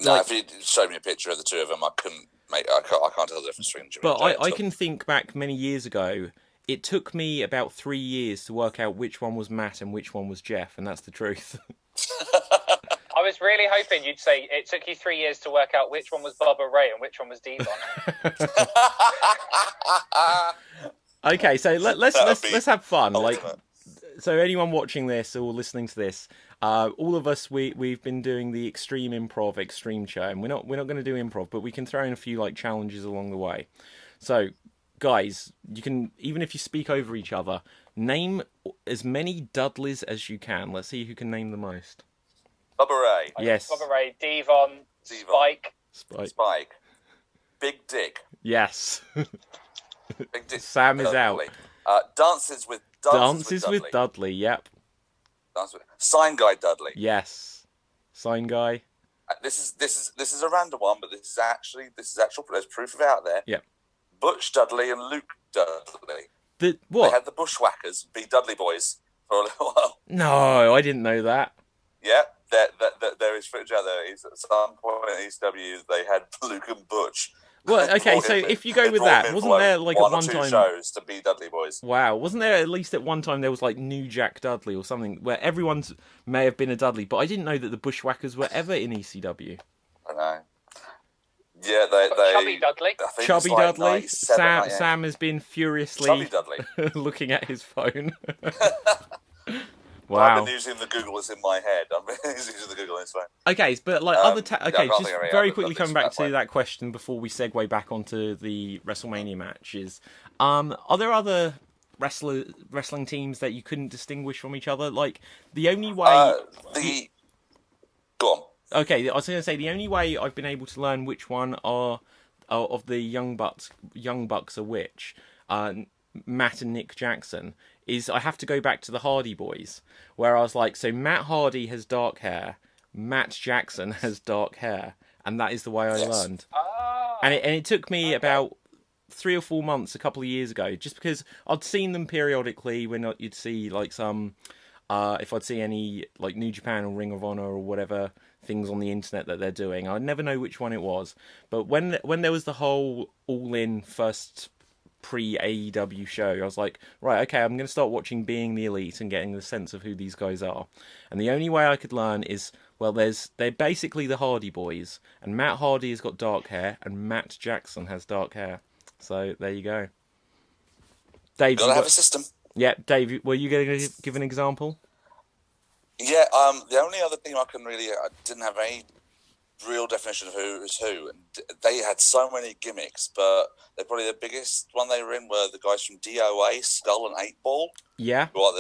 No, if you showed me a picture of the two of them, I can't tell the difference between Jimmy and Jay. But I can think back many years ago, it took me about 3 years to work out which one was Matt and which one was Jeff, and that's the truth. I was really hoping you'd say it took you 3 years to work out which one was Bubba Ray and which one was Devon. Okay, so let's have fun. Ultimate. Like, so anyone watching this or listening to this, all of us we've been doing the Extreme Improv Extreme Show, and we're not going to do improv, but we can throw in a few like challenges along the way. So, guys, you can, even if you speak over each other, name as many Dudleys as you can. Let's see who can name the most. Bubba Ray. Yes. Bubba Ray, Devon, Spike. Big Dick. Yes. Big Dick. Sam is out. Dances with Dudley. Yep. Sign Guy Dudley. Yes. Sign Guy. This is a random one, but this is actual. There's proof of it out there. Yep. Butch Dudley and Luke Dudley. What? They had the Bushwhackers be Dudley boys for a little while. No, I didn't know that. Yeah, there is footage out there. At some point in ECW, they had Luke and Butch. Well, okay, so if you go with that, wasn't there like at one time shows to be Dudley boys? Wow, wasn't there at least at one time there was like New Jack Dudley or something where everyone may have been a Dudley, but I didn't know that the Bushwhackers were ever in ECW. I know. Yeah, Chubby Dudley. Chubby Dudley. Sam has been furiously looking at his phone. Wow. I've been using the Google that's in my head. I'm using the Google in his phone. Okay, but like just very quickly coming back to that question before we segue back onto the WrestleMania matches. Are there other wrestling teams that you couldn't distinguish from each other? Like the only way. Go on. Okay, I was going to say the only way I've been able to learn which one are of the young bucks are which. Matt and Nick Jackson, is I have to go back to the Hardy Boys, where I was like, so Matt Hardy has dark hair, Matt Jackson has dark hair, and that is the way I learned. And it took me about 3 or 4 months a couple of years ago, just because I'd seen them periodically when you'd see like some, if I'd see any like New Japan or Ring of Honor or whatever things on the internet that they're doing, I'd never know which one it was. But when there was the whole All In first pre-AEW show, I was like, right, okay, I'm going to start watching Being the Elite and getting the sense of who these guys are. And the only way I could learn is, well, they're basically the Hardy Boys, and Matt Hardy has got dark hair, and Matt Jackson has dark hair. So there you go. Dave, gotta have a system. Yeah, Dave, were you going to give an example? Yeah, the only other thing I didn't have any real definition of who was who, and they had so many gimmicks, but probably the biggest one they were in were the guys from DOA, Skull and 8 Ball. Yeah, who are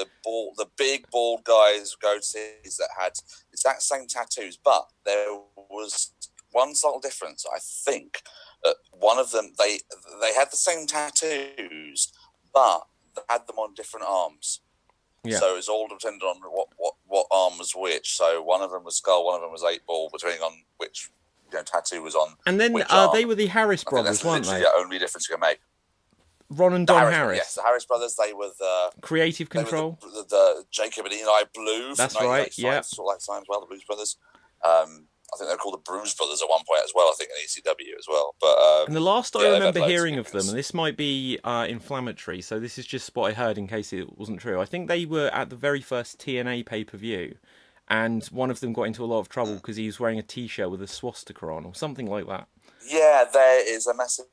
the big bald guys, goatees that had exact same tattoos, but there was one subtle difference. I think that one of them they had the same tattoos, but they had them on different arms. Yeah. So it was all dependent on what arm was which. So one of them was Skull, one of them was 8 Ball, depending on which tattoo was on. And then they were the Harris brothers, weren't they? That's the only difference you can make. Ron and Don Harris. Yes, the Harris brothers. They were the Creative Control. The Jacob and Eli Blue. That's right. Yeah. Sort of like signs, well, the Blues Brothers. I think they're called the Bruise Brothers at one point as well. I think in ECW as well. But and the last I remember hearing of them, and this might be inflammatory, so this is just what I heard in case it wasn't true. I think they were at the very first TNA pay-per-view, and one of them got into a lot of trouble because he was wearing a T-shirt with a swastika on, or something like that. Yeah, there is a massive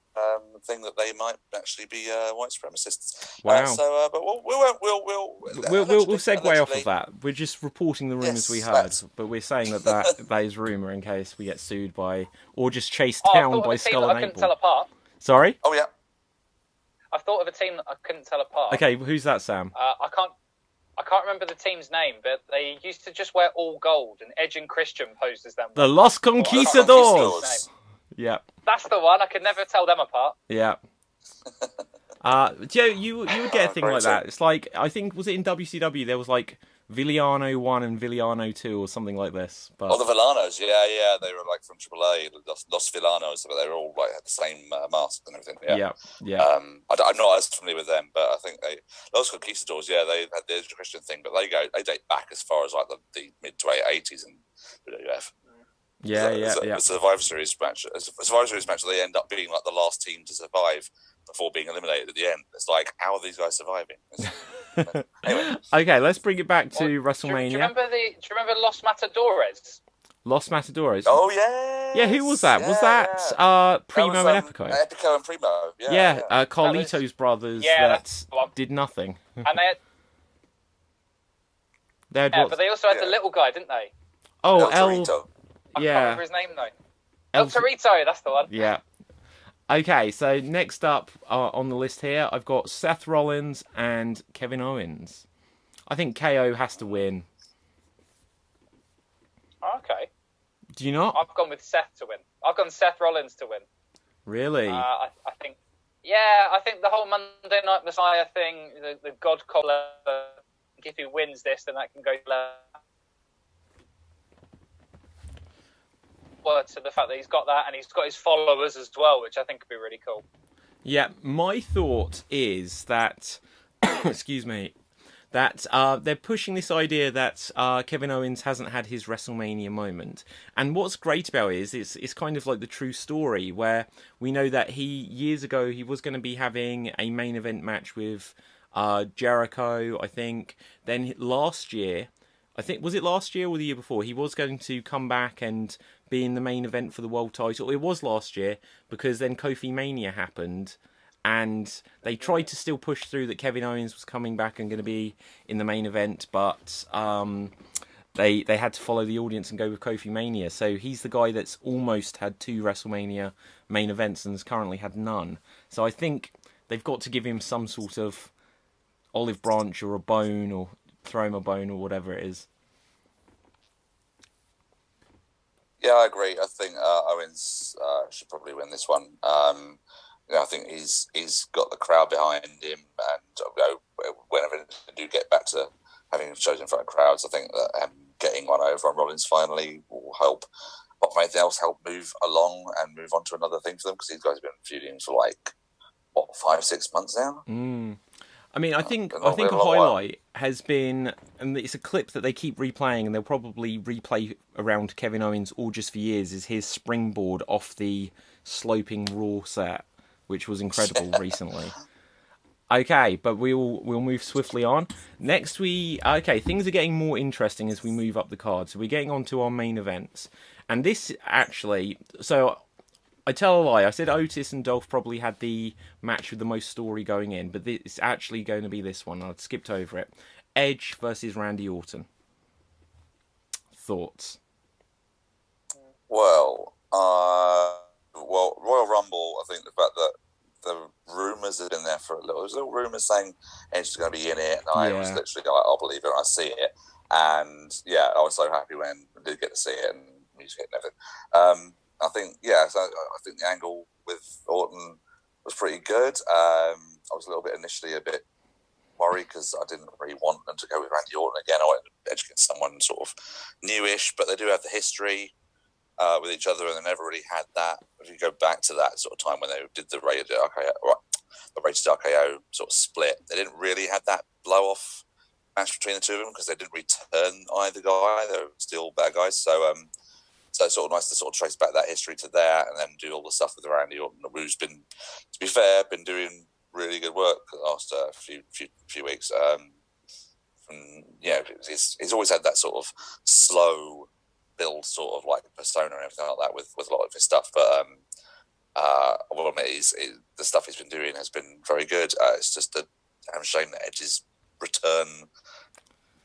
thing that they might actually be white supremacists. Wow. But we'll segue off of that. We're just reporting the rumours we heard, but we're saying that is rumour in case we get sued by or just chased down by Skull and 8 Ball. I couldn't tell apart. Sorry? Oh yeah. I thought of a team that I couldn't tell apart. Okay, who's that, Sam? I can't remember the team's name, but they used to just wear all gold, and Edge and Christian posed as them. The Lost Conquistadors. Yeah. That's the one. I could never tell them apart. Yeah. Joe, you would get a thing like that. It's like, I think, was it in WCW, there was like Villano 1 and Villano 2 or something like this. But... Oh, the Villanos, yeah. They were like from AAA, Los Villanos, but they were all like had the same mask and everything. Yeah. I'm not as familiar with them, but I think Los Conquistadors, they had the Christian thing, but they date back as far as like the mid to late 80s in WWF. A Survivor Series match. They end up being like the last team to survive before being eliminated at the end. It's like, how are these guys surviving? Anyway. Okay, let's bring it back to WrestleMania. Do you remember Los Matadores? Los Matadores. Oh yeah. Yeah, who was that? Yeah, was that Primo and Epico? Epico and Primo. Yeah. Carlito's brothers that did nothing. And they had but they also had the little guy, didn't they? Oh, El Torito. I can't remember his name though. El Torito, that's the one. Yeah. Okay, so next up on the list here, I've got Seth Rollins and Kevin Owens. I think KO has to win. Okay. Do you not? I've gone with Seth to win. I've gone Seth Rollins to win. Really? I think. Yeah, I think the whole Monday Night Messiah thing, the God Collar. If he wins this, then that can go. To the fact that he's got that and he's got his followers as well, which I think could be really cool. Yeah, my thought is that, excuse me, that they're pushing this idea that Kevin Owens hasn't had his WrestleMania moment. And what's great about it is it's kind of like the true story where we know that years ago, he was going to be having a main event match with Jericho, I think. Then last year, was it last year or the year before? He was going to come back and be in the main event for the world title. It was last year because then Kofi Mania happened and they tried to still push through that Kevin Owens was coming back and going to be in the main event, but they had to follow the audience and go with Kofi Mania. So he's the guy that's almost had 2 WrestleMania main events and has currently had none. So I think they've got to give him some sort of olive branch or a bone or throw him a bone or whatever it is. Yeah, I agree. I think Owens should probably win this one. I think he's got the crowd behind him, and whenever they do get back to having shows in front of crowds, I think that getting one over on Rollins finally will help. apart from anything else, help move along and move on to another thing for them, because these guys have been feuding for like, what, 5-6 months now? I mean, I think Not a a while. highlight has been, and it's a clip that they keep replaying, and they'll probably replay around Kevin Owens all just for years, is his springboard off the sloping Raw set, which was incredible recently. Okay, but we'll move swiftly on. Next, things are getting more interesting as we move up the card. So we're getting on to our main events, and this actually, so I tell a lie. I said Otis and Dolph probably had the match with the most story going in, but it's actually going to be this one. I'd skipped over it. Edge versus Randy Orton. Thoughts? Well, Royal Rumble, I think the fact that the rumours have been there for a little. There's little rumours saying Edge is going to be in it, and I was literally like, I'll believe it when I see it. And yeah, I was so happy when I did get to see it, and music and everything. I think, so I think the angle with Orton was pretty good. I was a little bit initially a bit worried because I didn't really want them to go with Randy Orton again. I wanted Edge against someone sort of newish, but they do have the history with each other, and they never really had that. If you go back to that sort of time when they did the rated RKO sort of split, they didn't really have that blow off match between the two of them because they didn't return either guy. They were still bad guys. So it's sort of nice to sort of trace back that history to there, and then do all the stuff with Randy Orton, who's been, to be fair, been doing really good work the last few weeks. He's always had that sort of slow build, sort of like persona and everything like that with a lot of his stuff. But I will admit, the stuff he's been doing has been very good. It's just a damn shame that Edge's return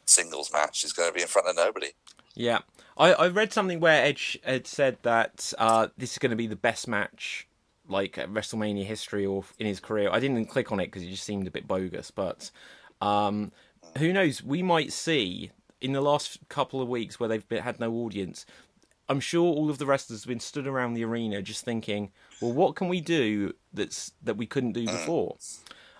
singles match is going to be in front of nobody. Yeah. I read something where Edge had said that this is going to be the best match, like at WrestleMania history or in his career. I didn't click on it because it just seemed a bit bogus. But who knows? We might see in the last couple of weeks where they've had no audience. I'm sure all of the wrestlers have been stood around the arena just thinking, well, what can we do that we couldn't do before?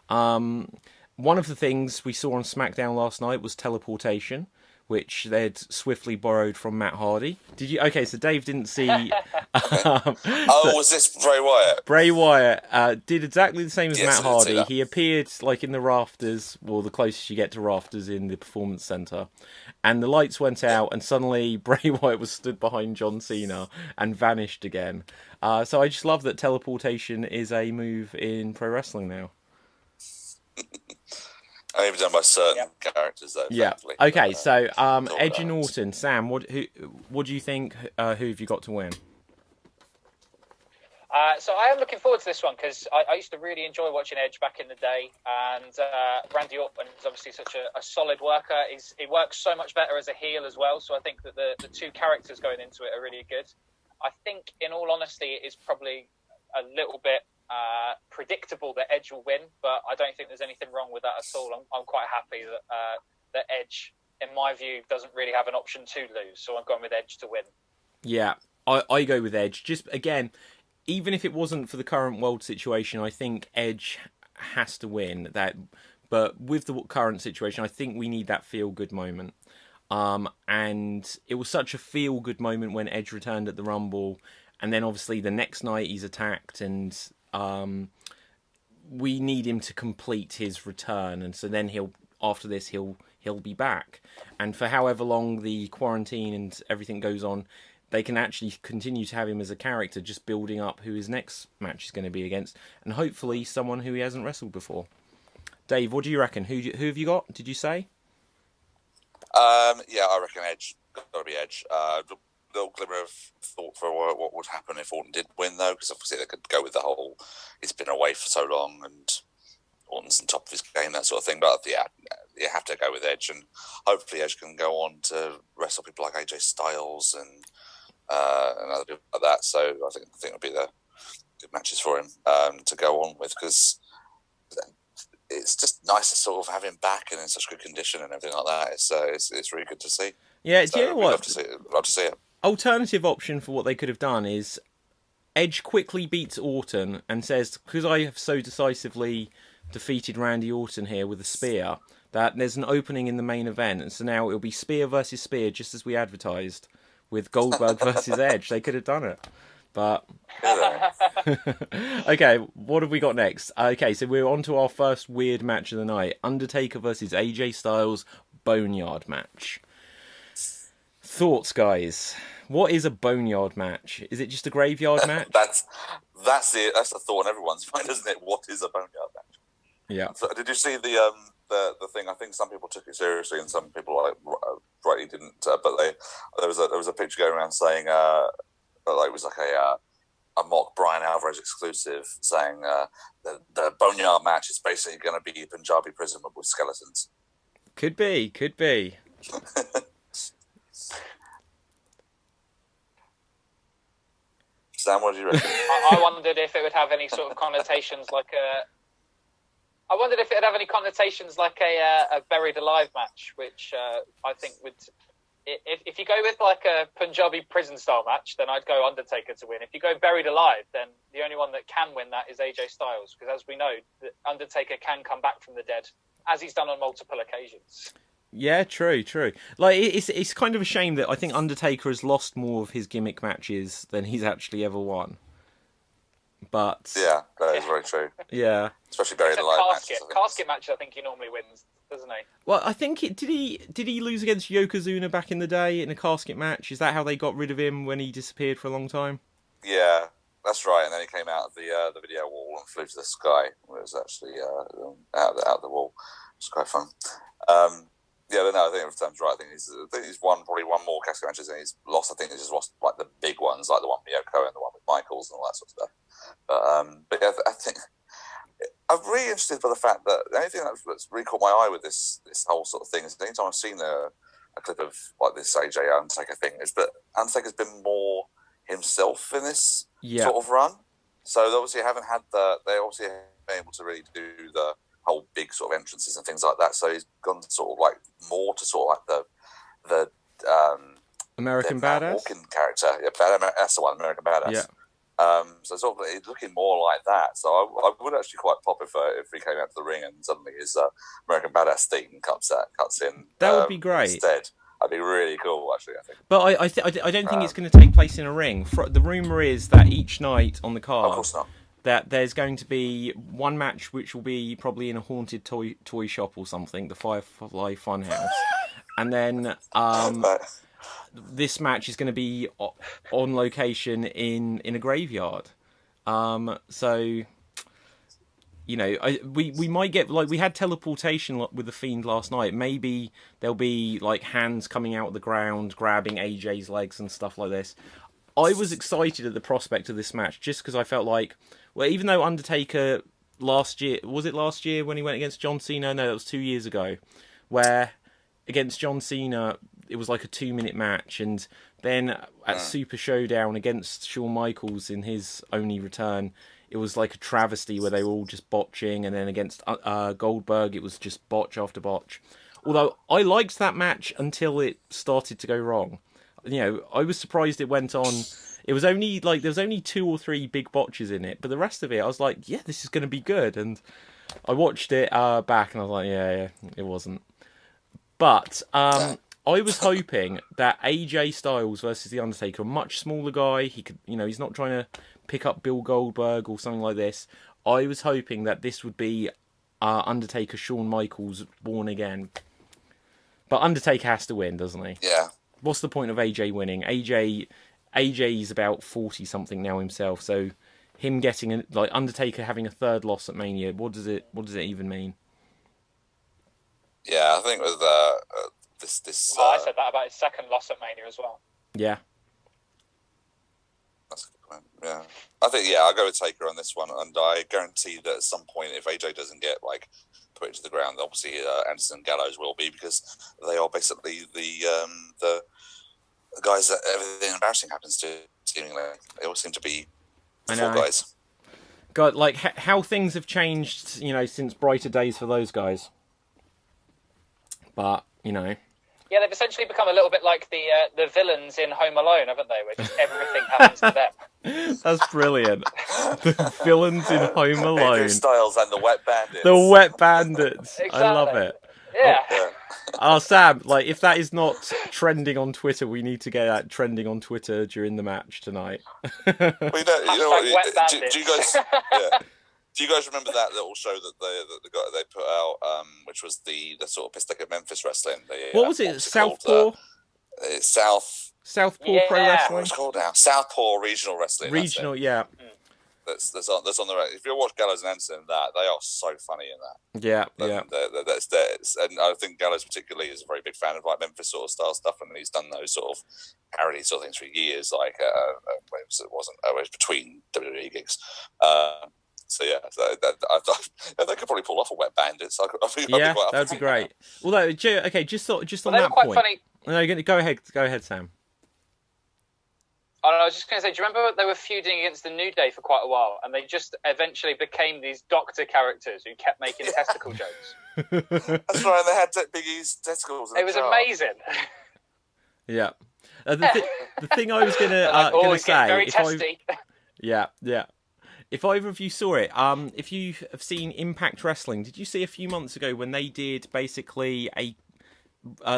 One of the things we saw on SmackDown last night was teleportation, which they'd swiftly borrowed from Matt Hardy. Did you? Okay, so Dave didn't see. Was this Bray Wyatt? Bray Wyatt did exactly the same as Matt Hardy. He appeared like in the rafters, well, the closest you get to rafters in the Performance Center, and the lights went out, and suddenly Bray Wyatt was stood behind John Cena and vanished again. So I just love that teleportation is a move in pro wrestling now. Only done by certain characters, though. Yeah. Thankfully. Okay, so Edge and Orton. Sam, what do you think? Who have you got to win? So I am looking forward to this one because I used to really enjoy watching Edge back in the day, and Randy Orton is obviously such a solid worker. He works so much better as a heel as well. So I think that the two characters going into it are really good. I think, in all honesty, it is probably a little bit predictable that Edge will win, but I don't think there's anything wrong with that at all. I'm quite happy that Edge, in my view, doesn't really have an option to lose, so I'm going with Edge to win. Yeah, I go with Edge. Just, again, even if it wasn't for the current world situation, I think Edge has to win. But with the current situation, I think we need that feel-good moment. And it was such a feel-good moment when Edge returned at the Rumble, and then obviously the next night he's attacked, and we need him to complete his return, and so then after this he'll be back, and for however long the quarantine and everything goes on, they can actually continue to have him as a character, just building up who his next match is going to be against, and hopefully someone who he hasn't wrestled before. Dave, what do you reckon? Who have you got? Did you say? I reckon Edge. Got to be Edge. Little glimmer of thought for what would happen if Orton did win, though, because obviously they could go with the whole he's been away for so long and Orton's on top of his game, that sort of thing. But yeah, you have to go with Edge, and hopefully Edge can go on to wrestle people like AJ Styles and other people like that. So I think it'll be the good matches for him to go on with, because it's just nice to sort of have him back and in such good condition and everything like that. It's really good to see. Yeah, so do you know what? Love to see it. Alternative option for what they could have done is Edge quickly beats Orton and says, because I have so decisively defeated Randy Orton here with a spear, that there's an opening in the main event, and so now it'll be spear versus spear, just as we advertised, with Goldberg versus Edge. They could have done it. But Yeah. okay, what have we got next? Okay, so we're on to our first weird match of the night. Undertaker versus AJ Styles Boneyard match. Thoughts, guys? What is a boneyard match? Is it just a graveyard match? That's the thought on everyone's mind, isn't it? What is a boneyard match? Yeah. So, did you see the thing? I think some people took it seriously and some people rightly didn't. But there was a picture going around saying it was like a mock Bryan Alvarez exclusive saying the boneyard match is basically going to be Punjabi prison with skeletons. Could be. Sam, what do you reckon? I wondered if it would have any sort of connotations like a. I wondered if it would have any connotations like a buried alive match, which I think would. If you go with like a Punjabi prison style match, then I'd go Undertaker to win. If you go buried alive, then the only one that can win that is AJ Styles, because as we know, the Undertaker can come back from the dead, as he's done on multiple occasions. Yeah, true. Like it's kind of a shame that I think Undertaker has lost more of his gimmick matches than he's actually ever won. But yeah, that is very true. Yeah, especially buried alive matches. Casket match, I think he normally wins, doesn't he? Well, I think did he lose against Yokozuna back in the day in a casket match? Is that how they got rid of him when he disappeared for a long time? Yeah, that's right. And then he came out of the video wall and flew to the sky. It was actually out of the wall. It's quite fun. Yeah, but no, I think Sam's right. I think he's won probably one more casket matches, and he's lost. I think he's just lost like the big ones, like the one with Yoko and the one with Michaels and all that sort of stuff. But yeah, I think I'm really interested by the fact that the only thing that's really caught my eye with this whole sort of thing is anytime I've seen a clip of like this AJ Undertaker thing is that Undertaker's been more himself in this sort of run. So they obviously haven't been able to really do the whole big sort of entrances and things like that. So he's gone sort of like more to sort of like the American Badass walking character. Yeah, that's the one, American Badass. Yeah. So sort of he's looking more like that. So I would actually quite pop if he came out to the ring and suddenly his American Badass theme cuts in. That would be great. Instead, that'd be really cool, actually. I think. But I don't think it's going to take place in a ring. The rumor is that each night on the card, of course not, that there's going to be one match which will be probably in a haunted toy shop or something, the Firefly Funhouse, and then this match is going to be on location in a graveyard. So, you know, we might get, like, we had teleportation with the Fiend last night. Maybe there'll be like hands coming out of the ground, grabbing AJ's legs and stuff like this. I was excited at the prospect of this match just because I felt like, well, even though Undertaker last year when he went against John Cena? No, that was 2 years ago, where against John Cena it was like a 2-minute match, and then at Super Showdown against Shawn Michaels in his only return, it was like a travesty where they were all just botching, and then against Goldberg it was just botch after botch. Although I liked that match until it started to go wrong. You know, I was surprised it went on. It was only like there was only 2 or 3 big botches in it, but the rest of it I was like, yeah, this is going to be good. And I watched it back and I was like, yeah, it wasn't. But I was hoping that AJ Styles versus The Undertaker, a much smaller guy, he could, you know, he's not trying to pick up Bill Goldberg or something like this. I was hoping that this would be Undertaker Shawn Michaels born again. But Undertaker has to win, doesn't he? Yeah. What's the point of AJ winning? AJ's about 40 something now himself, so him getting like Undertaker having a third loss at Mania, what does it even mean? Yeah, I think with this. Well, I said that about his second loss at Mania as well. Yeah. That's a good point. Yeah, I think I'll go with Taker on this one, and I guarantee that at some point, if AJ doesn't get like put into the ground, obviously Anderson and Gallows will be, because they are basically the guys that everything embarrassing happens to. Seemingly, they all seem to be the 4 guys. God, like how things have changed, you know, since brighter days for those guys. But you know. Yeah, they've essentially become a little bit like the villains in Home Alone, haven't they? Where just everything happens to them. That's brilliant. The villains in Home Alone. AJ Styles and the Wet Bandits. The Wet Bandits. Exactly. I love it. Yeah. Sam, like, if that is not trending on Twitter, we need to get that trending on Twitter during the match tonight. Well, you know what? Do you guys? Yeah. Do you guys remember that little show that they put out, which was the sort of piss take of Memphis wrestling? What was it? Southpaw? Southpaw Pro Wrestling. What it's called now? Southpaw Regional Wrestling. Regional, yeah. That's on the. If you watch Gallows and Anderson, they are so funny in that. Yeah. That's theirs, and I think Gallows particularly is a very big fan of like Memphis sort of style stuff, and he's done those sort of parody sort of things for years. Like it was between WWE gigs. So yeah, they could probably pull off a Wet Bandits. That would be great. Although, okay, just on that quite point. Funny. No, go ahead, Sam. I was just going to say, do you remember they were feuding against the New Day for quite a while, and they just eventually became these doctor characters who kept making testicle jokes? That's right, and they had Big E's testicles. It was amazing. Yeah, the thing I was gonna say, very testy. Yeah. If either of you saw it, if you have seen Impact Wrestling, did you see a few months ago when they did basically a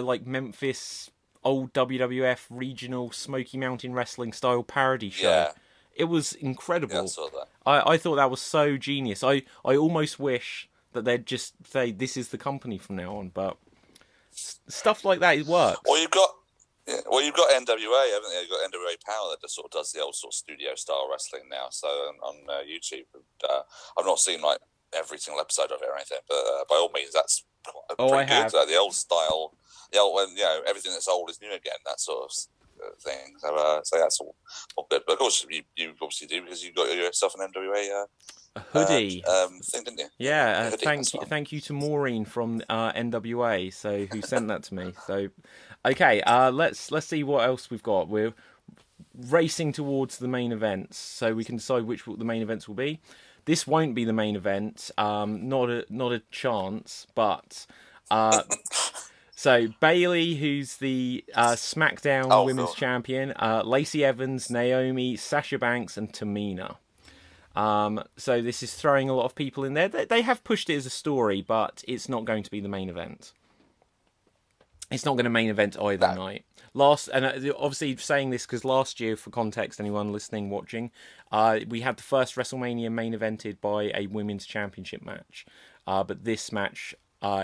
like Memphis old WWF regional Smoky Mountain Wrestling style parody show? Yeah. It was incredible. Yeah, I saw that. I thought that was so genius. I almost wish that they'd just say this is the company from now on, but stuff like that works. Well, you've got NWA, haven't you? You've got NWA Power that just sort of does the old sort of studio style wrestling now. So on YouTube, I've not seen like every single episode of it or anything, but by all means, that's pretty good. The old style, everything that's old is new again. That sort of thing. So that's all good. But of course, you obviously do because you got yourself an NWA. A hoodie thing, didn't you? Yeah, thank you to Maureen from NWA, so who sent that to me. So, okay, let's see what else we've got. We're racing towards the main events, so we can decide which the main events will be. This won't be the main event, not a chance. But so Bayley, who's the SmackDown Women's Champion, Lacey Evans, Naomi, Sasha Banks, and Tamina. So this is throwing a lot of people in there. They have pushed it as a story, but it's not going to be the main event. It's not going to main event either night. Obviously saying this because last year, for context, anyone listening, watching, we had the first WrestleMania main evented by a women's championship match. But this match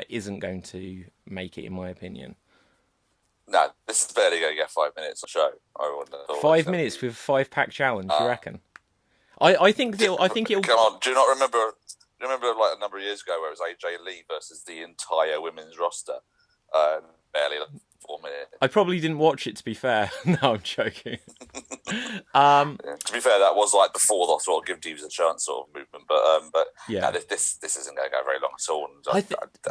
isn't going to make it, in my opinion. No, this is barely going to get 5 minutes of show. 5 minutes with a 5-pack challenge, you reckon? I think it'll. Come on, do you not remember? Do you remember like a number of years ago where it was AJ Lee versus the entire women's roster? Barely 4 minutes. I probably didn't watch it, to be fair. No, I'm joking. To be fair, that was like before the sort of give divas a chance sort of movement. But yeah, no, this isn't going to go very long at all. The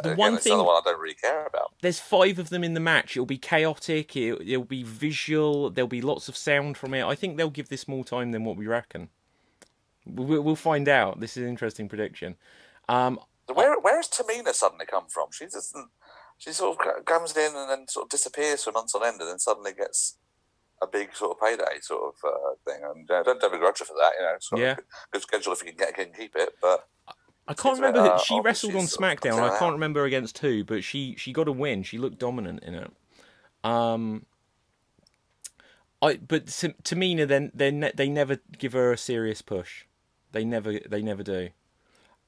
again, one it's thing another one I don't really care about. There's 5 of them in the match. It'll be chaotic. It'll be visual. There'll be lots of sound from it. I think they'll give this more time than what we reckon. We'll find out. This is an interesting prediction. Where has Tamina suddenly come from? She sort of comes in and then sort of disappears for months on end, and then suddenly gets a big sort of payday sort of thing. And don't begrudge her for that. Good schedule if you can keep it. But I can't remember. She wrestled on SmackDown. I can't remember against who, but she got a win. She looked dominant in it. But Tamina, then they never give her a serious push. They never do.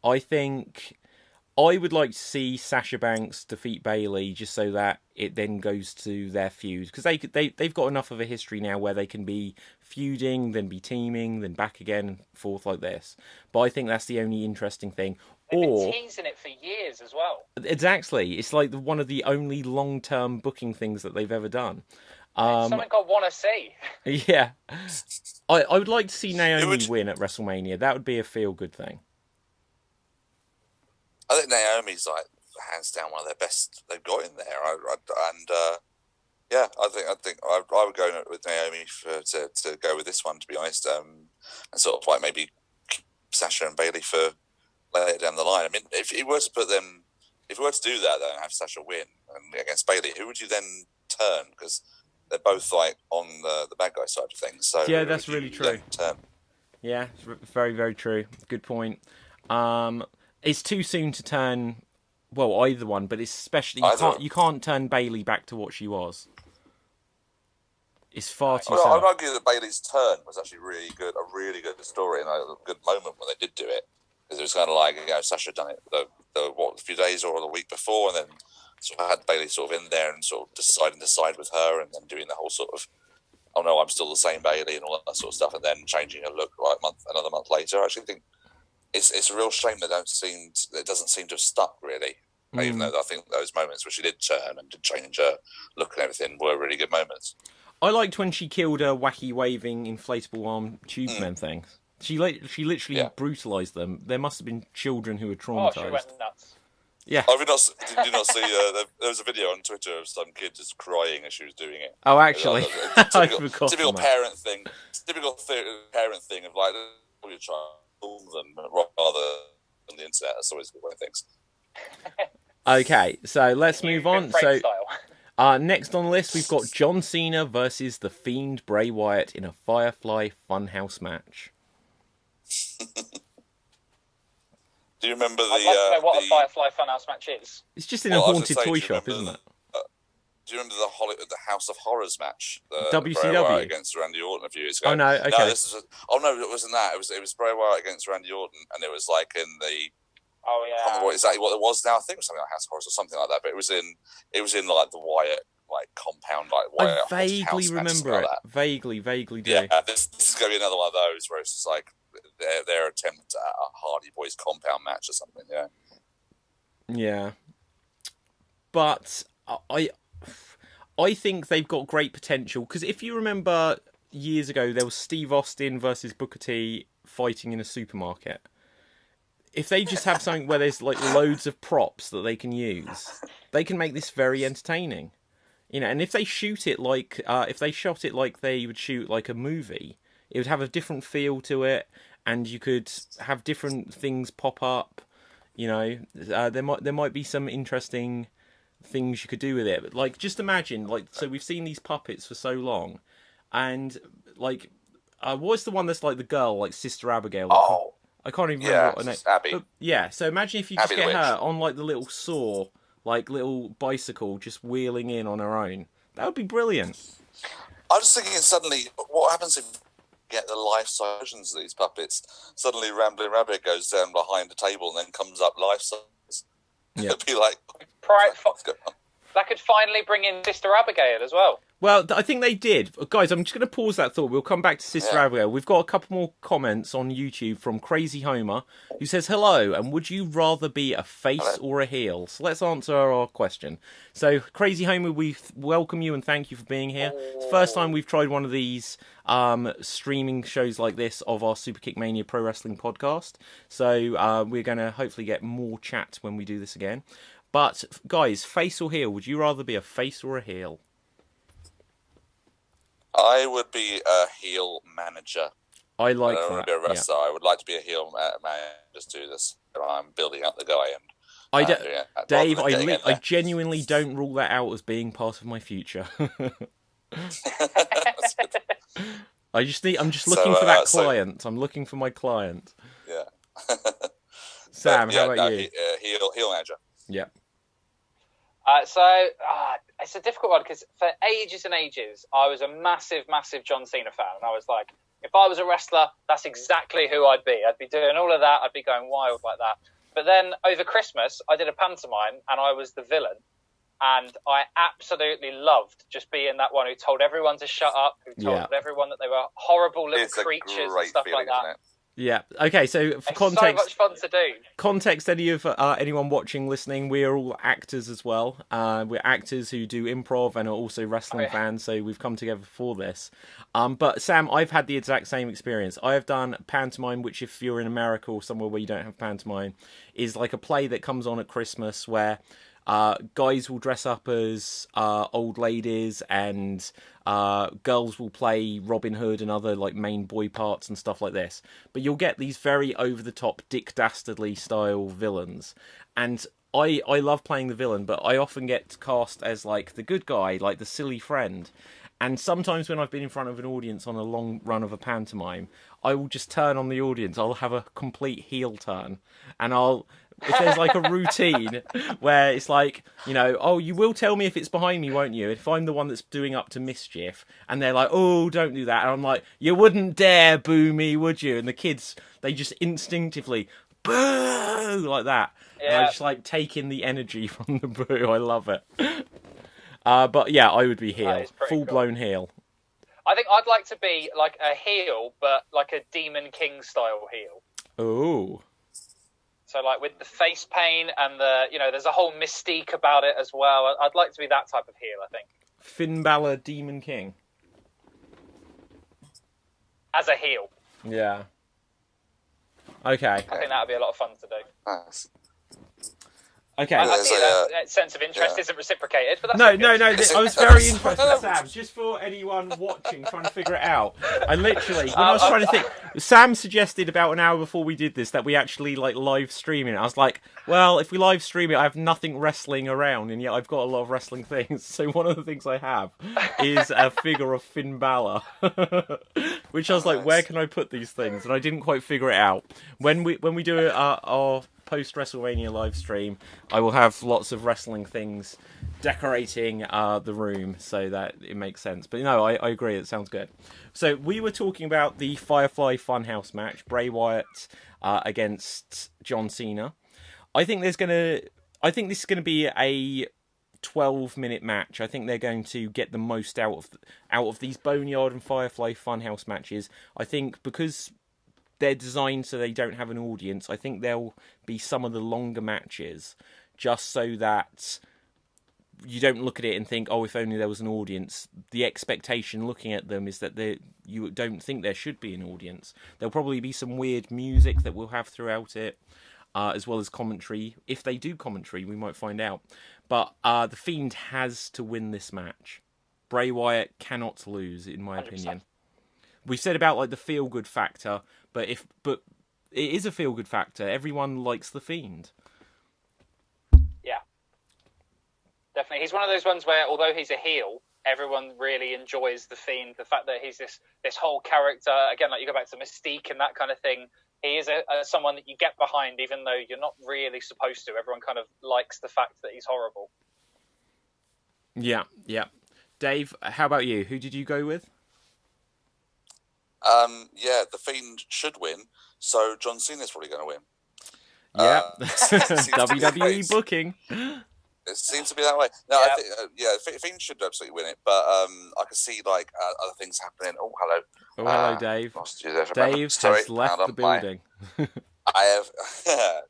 I think I would like to see Sasha Banks defeat Bayley just so that it then goes to their feud, because they've got enough of a history now where they can be feuding, then be teaming, then back again and forth like this. But I think that's the only interesting thing. They've been teasing it for years as well. Exactly, it's like one of the only long-term booking things that they've ever done. Something I want to see. Yeah. I would like to see Naomi win at WrestleMania. That would be a feel-good thing. I think Naomi's like hands down one of their best they've got in there. I think I would go with Naomi to go with this one, to be honest, and sort of like maybe keep Sasha and Bayley for later down the line. I mean, if you were to do that though and have Sasha win against Bayley, who would you then turn? Because they're both like on the bad guy side of things. So yeah, that's really true. Yeah, it's very, very true. Good point. It's too soon to turn Well, either one, but especially you can't turn Bayley back to what she was. It's far too. I'd argue that Bayley's turn was actually really good, a really good story, and a good moment when they did do it, because it was kind of like, Sasha had done it a few days or the week before, and then sort of had Bayley sort of in there and sort of deciding to side with her, and then doing the whole sort of, oh no, I'm still the same Bayley and all that sort of stuff, and then changing her look like another month later. I actually think it's a real shame it doesn't seem to have stuck really. Even though I think those moments where she did turn and did change her look and everything were really good moments. I liked when she killed a wacky waving inflatable arm tube men thing. She literally brutalised them. There must have been children who were traumatised. Oh, she went nuts. Yeah. Did you not see? There was a video on Twitter of some kid just crying as she was doing it. Oh, actually, typical parent thing. Typical parent thing of like, oh, you try to fool them rather than the internet. That's always a good way of things. Okay, so let's move on. So. Style. Next on the list, we've got John Cena versus The Fiend Bray Wyatt in a Firefly Funhouse match. Do you remember I'd like to know what a Firefly Funhouse match is. It's just in a haunted toy shop, isn't it? Do you remember the House of Horrors match? WCW Bray Wyatt against Randy Orton a few years ago. Oh no, okay. No, it wasn't that. It was Bray Wyatt against Randy Orton, and it was like in the. Oh yeah. I can't remember exactly what it was now. I think it was something like House of Horrors or something like that. But it was in like the Wyatt compound, like Wyatt. I vaguely remember it. Like vaguely do. Yeah, this is going to be another one of those where it's just like their attempt at a Hardy Boys compound match or something. Yeah. Yeah. But I think they've got great potential, because if you remember years ago, there was Steve Austin versus Booker T fighting in a supermarket. If they just have something where there's like loads of props that they can use, they can make this very entertaining. And if they shoot it like if they shot it like they would shoot like a movie, it would have a different feel to it, and you could have different things pop up. There might be some interesting things you could do with it. But, like, just imagine, so we've seen these puppets for so long, and what's the one that's like the girl, like Sister Abigail? Oh. I can't even remember what her name. Abby. But, yeah, so imagine if you just Abby get her on like the little saw, like little bicycle, just wheeling in on her own. That would be brilliant. I'm just thinking suddenly, what happens if you get the life-size versions of these puppets? Suddenly Rambling Rabbit goes down behind the table and then comes up life-size. Yeah. It'd be like... What's going on? That could finally bring in Sister Abigail as well. Well, I think they did. Guys, I'm just going to pause that thought. We'll come back to Sister Abigail. We've got a couple more comments on YouTube from Crazy Homer, who says, hello, and would you rather be a face or a heel? So let's answer our question. So, Crazy Homer, we welcome you and thank you for being here. It's the first time we've tried one of these streaming shows like this of our Superkick Mania Pro Wrestling podcast. So, we're going to hopefully get more chat when we do this again. But, guys, face or heel? Would you rather be a face or a heel? I would be a heel manager. I like that. I don't want to be a wrestler. Yeah. I would like to be a heel man. Just do this. I'm building up the guy. And Dave, I genuinely don't rule that out as being part of my future. I'm just looking for that client. I'm looking for my client. Yeah. Sam, how about you? Heel manager. Yeah. It's a difficult one, because for ages and ages, I was a massive, massive John Cena fan. And I was like, if I was a wrestler, that's exactly who I'd be. I'd be doing all of that. I'd be going wild like that. But then over Christmas, I did a pantomime and I was the villain. And I absolutely loved just being that one who told everyone to shut up, who told everyone that they were horrible little creatures and stuff like that. Yeah. Okay. So for context, so much fun to do. Context: anyone watching, listening, we are all actors as well. We're actors who do improv and are also wrestling fans. So we've come together for this. But Sam, I've had the exact same experience. I have done pantomime, which, if you're in America or somewhere where you don't have pantomime, is like a play that comes on at Christmas where guys will dress up as old ladies, and girls will play Robin Hood and other like main boy parts and stuff like this. But you'll get these very over-the-top Dick Dastardly style villains. And I love playing the villain, but I often get cast as like the good guy, like the silly friend. And sometimes when I've been in front of an audience on a long run of a pantomime, I will just turn on the audience. I'll have a complete heel turn, and I'll if there's like a routine where it's like, you know, oh, you will tell me if it's behind me, won't you? If I'm the one that's doing up to mischief, and they're like, oh, don't do that, and I'm like, you wouldn't dare boo me, would you? And the kids, they just instinctively boo like that. Yeah. And I just like take in the energy from the boo. I love it. But yeah, I would be heel, full blown heel. I think I'd like to be like a heel, but like a Demon King style heel. Oh. So like with the face paint and the, you know, there's a whole mystique about it as well. I'd like to be that type of heel, I think. Finn Balor, Demon King. As a heel. Yeah. Okay. I think that would be a lot of fun to do. Nice. Okay. I see that sense of interest isn't reciprocated, but that's no. I was very interested, Sam. Just for anyone watching, trying to figure it out. I literally, when I was trying to think, Sam suggested about an hour before we did this that we actually like live streaming it. I was like, well, if we live stream it, I have nothing wrestling around, and yet I've got a lot of wrestling things. So one of the things I have is a figure of Finn Balor, which I was like, where can I put these things? And I didn't quite figure it out. When we do our post WrestleMania live stream, I will have lots of wrestling things decorating the room so that it makes sense. But no, I agree, it sounds good. So we were talking about the Firefly Funhouse match, Bray Wyatt against John Cena. I think this is going to be a 12-minute match. I think they're going to get the most out of these Boneyard and Firefly Funhouse matches. I think because they're designed so they don't have an audience, I think there'll be some of the longer matches just so that you don't look at it and think, oh, if only there was an audience. The expectation looking at them is that you don't think there should be an audience. There'll probably be some weird music that we'll have throughout it, as well as commentary. If they do commentary, we might find out. But The Fiend has to win this match. Bray Wyatt cannot lose, in my 100%. Opinion. We said about like the feel-good factor, but it is a feel-good factor. Everyone likes The Fiend. Yeah, definitely. He's one of those ones where, although he's a heel, everyone really enjoys The Fiend. The fact that he's this whole character, again, like you go back to Mystique and that kind of thing. He is someone that you get behind, even though you're not really supposed to. Everyone kind of likes the fact that he's horrible. Yeah. Dave, how about you? Who did you go with? Yeah, The Fiend should win, so John Cena's probably going to win. Yeah, WWE booking. It seems to be that way. No, I think Fiend should absolutely win it, but I can see like other things happening. Oh, hello. Oh, hello, Dave. Dave has left the building. I have.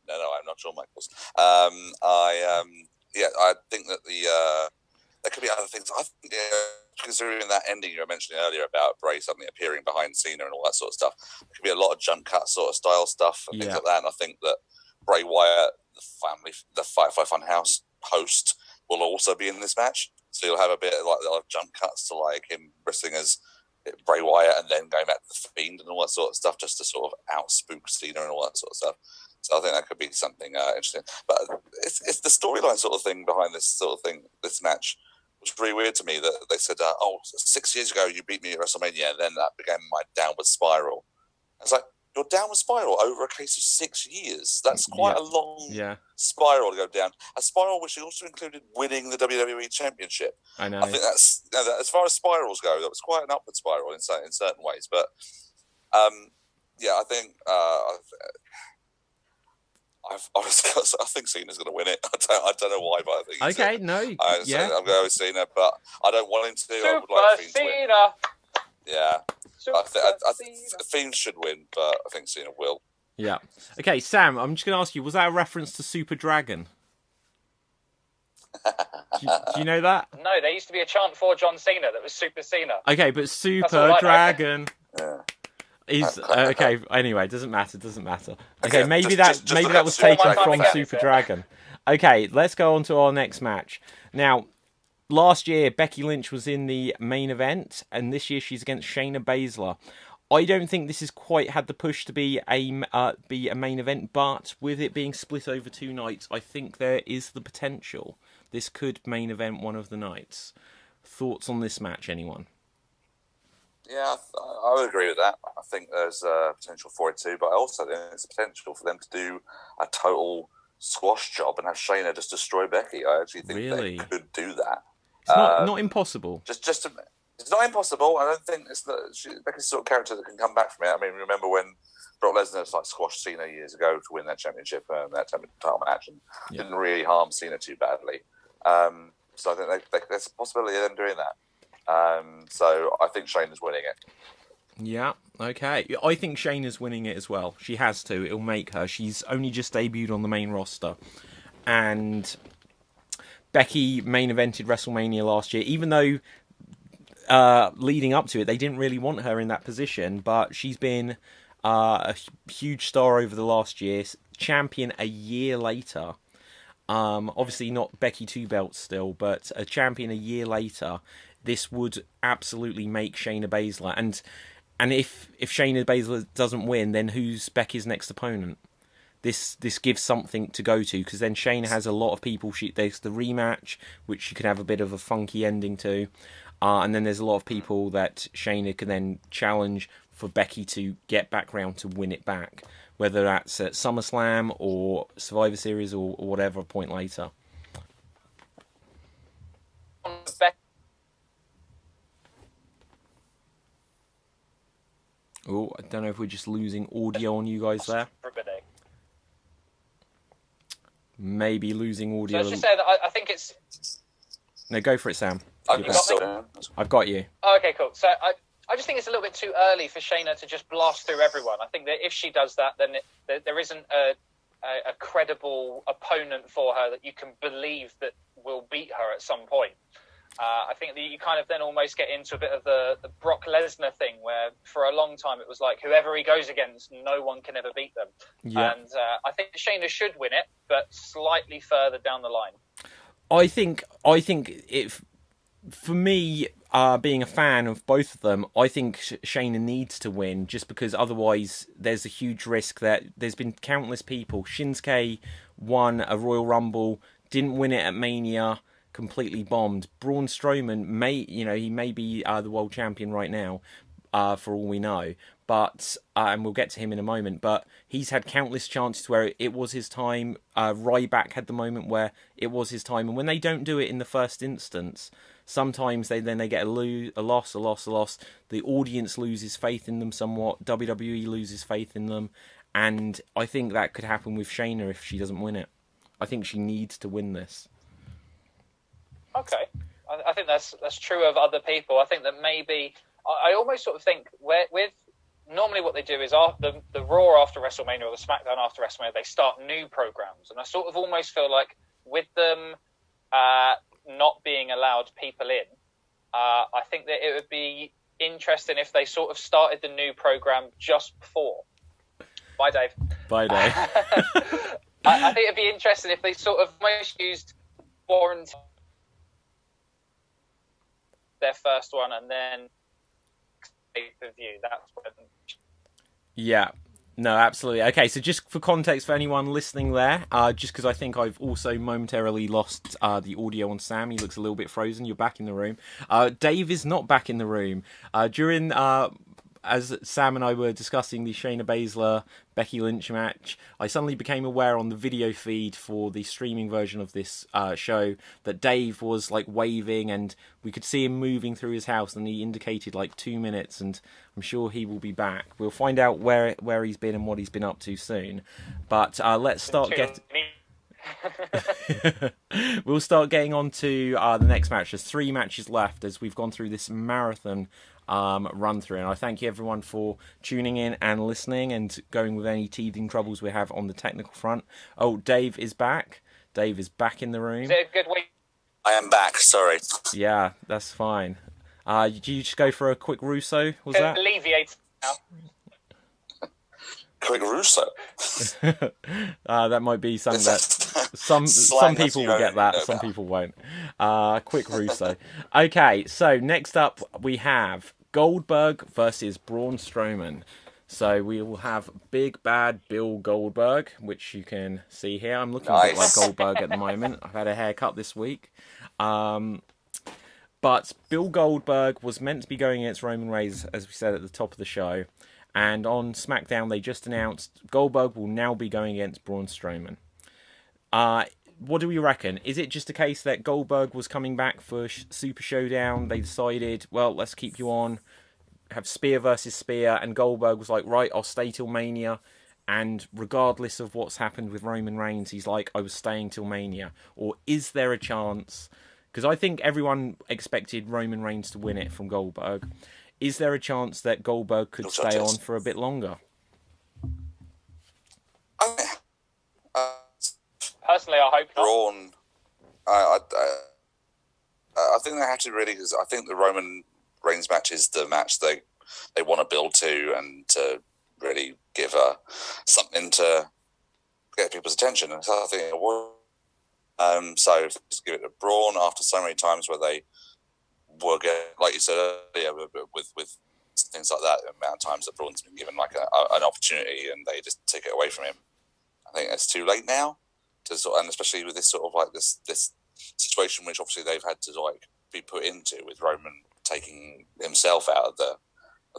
No, I'm not Shawn Michaels. I think that there could be other things. I think, considering that ending you were mentioning earlier about Bray suddenly appearing behind Cena and all that sort of stuff, there could be a lot of jump cut sort of style stuff and things like that. And I think that Bray Wyatt, the Firefly Funhouse host, will also be in this match. So you'll have a bit of like a lot of jump cuts to like him wrestling as Bray Wyatt and then going back to the Fiend and all that sort of stuff, just to sort of outspook Cena and all that sort of stuff. So I think that could be something interesting. But it's the storyline sort of thing behind this sort of thing, this match. It was really weird to me that they said, 6 years ago you beat me at WrestleMania, and then that began my downward spiral. I was like, your downward spiral over a case of 6 years? That's quite a long spiral to go down. A spiral which also included winning the WWE Championship. I know. I think that's, as far as spirals go, that was quite an upward spiral in certain ways. But, I think... I think Cena's going to win it. I don't know why, but I think okay. I'm going with Cena, but I don't want him to. I would like Fiend to win. Yeah, the Fiend should win, but I think Cena will. Yeah. Okay, Sam. I'm just going to ask you: was that a reference to Super Dragon? do you know that? No, there used to be a chant for John Cena that was Super Cena. Okay, but Super Dragon. Yeah. He's okay. Anyway, doesn't matter. Okay, maybe that was taken from Super Dragon. Okay, let's go on to our next match. Now, last year Becky Lynch was in the main event, and this year she's against Shayna Baszler. I don't think this has quite had the push to be a main event, but with it being split over 2 nights, I think there is the potential. This could main event one of the nights. Thoughts on this match, anyone? Yeah, I would agree with that. I think there's potential for it too, but I also think there's potential for them to do a total squash job and have Shayna just destroy Becky. I actually think Really? they could do that. It's not impossible. Just to, it's not impossible. I don't think Becky's the sort of character that can come back from it. I mean, remember when Brock Lesnar squashed Cena years ago to win that championship, that title match, and didn't really harm Cena too badly. So I think there's a possibility of them doing that. So I think Shayna's winning it. Yeah, okay. I think Shayna's winning it as well. She has to. It'll make her. She's only just debuted on the main roster. And Becky main evented WrestleMania last year, even though leading up to it, they didn't really want her in that position, but she's been a huge star over the last year, champion a year later. Obviously not Becky 2 belts still, but a champion a year later. This would absolutely make Shayna Baszler. And if Shayna Baszler doesn't win, then who's Becky's next opponent? This gives something to go to, because then Shayna has a lot of people. There's the rematch, which she could have a bit of a funky ending to. And then there's a lot of people that Shayna can then challenge for Becky to get back round to win it back. Whether that's at SummerSlam or Survivor Series or whatever point later. Oh, I don't know if we're just losing audio on you guys there. Maybe losing audio. So let's just say that I think it's... No, go for it, Sam. I've got you. Oh, okay, cool. So I just think it's a little bit too early for Shayna to just blast through everyone. I think that if she does that, then there isn't a credible opponent for her that you can believe that will beat her at some point. I think that you kind of then almost get into a bit of the Brock Lesnar thing, where for a long time it was like whoever he goes against, no one can ever beat them. Yeah. And I think Shayna should win it, but slightly further down the line. I think if for me, being a fan of both of them, I think Shayna needs to win, just because otherwise there's a huge risk that there's been countless people. Shinsuke won a Royal Rumble, didn't win it at Mania, completely bombed. Braun Strowman he may be the world champion right now, for all we know. But and we'll get to him in a moment. But he's had countless chances where it was his time. Ryback had the moment where it was his time, and when they don't do it in the first instance, sometimes they get a loss. The audience loses faith in them somewhat. WWE loses faith in them, and I think that could happen with Shayna if she doesn't win it. I think she needs to win this. Okay, I think that's true of other people. I think that maybe I almost sort of think with normally what they do is the Raw after WrestleMania or the SmackDown after WrestleMania, they start new programs, and I sort of almost feel like with them not being allowed people in, I think that it would be interesting if they sort of started the new program just before. Bye, Dave. Bye, Dave. I think it'd be interesting if they sort of almost used quarantine their first one and then pay-per-view. That's when... Yeah. No, absolutely. Okay, so just for context for anyone listening there, just because I think I've also momentarily lost the audio on Sam. He looks a little bit frozen. You're back in the room. Dave is not back in the room. During... as Sam and I were discussing the Shayna Baszler Becky Lynch match, I suddenly became aware on the video feed for the streaming version of this show that Dave was like waving, and we could see him moving through his house, and he indicated like 2 minutes, and I'm sure he will be back. We'll find out where he's been and what he's been up to soon. But let's start we'll start getting on to the next match. There's 3 matches left as we've gone through this marathon run through, and I thank you everyone for tuning in and listening and going with any teething troubles we have on the technical front. Oh, Dave is back. Dave is back in the room. Is it a good week? I am back, sorry. Yeah, that's fine. Did you just go for a quick Russo? Was that? Alleviate now. Quick Russo. That might be something that some people will get that, some people won't. Quick Russo. Okay, so next up we have Goldberg versus Braun Strowman. So we will have Big Bad Bill Goldberg, which you can see here. I'm looking a bit like Goldberg at the moment. I've had a haircut this week. But Bill Goldberg was meant to be going against Roman Reigns, as we said at the top of the show. And on SmackDown, they just announced Goldberg will now be going against Braun Strowman. What do we reckon? Is it just a case that Goldberg was coming back for Super Showdown? They decided, well, let's keep you on, have spear versus spear, and Goldberg was like, right, I'll stay till Mania, and regardless of what's happened with Roman Reigns, he's like, I was staying till Mania. Or is there a chance, because I think everyone expected Roman Reigns to win it from Goldberg, is there a chance that Goldberg could stay on for a bit longer? Personally, I hope not. Braun, I think they have to really, because I think the Roman Reigns match is the match they want to build to, and to really give something to get people's attention. And so I think it would. So just give it to Braun after so many times where they were getting, like you said earlier, with things like that, the amount of times that Braun's been given like an opportunity and they just take it away from him. I think it's too late now. And especially with this sort of like this situation, which obviously they've had to like be put into, with Roman taking himself out of the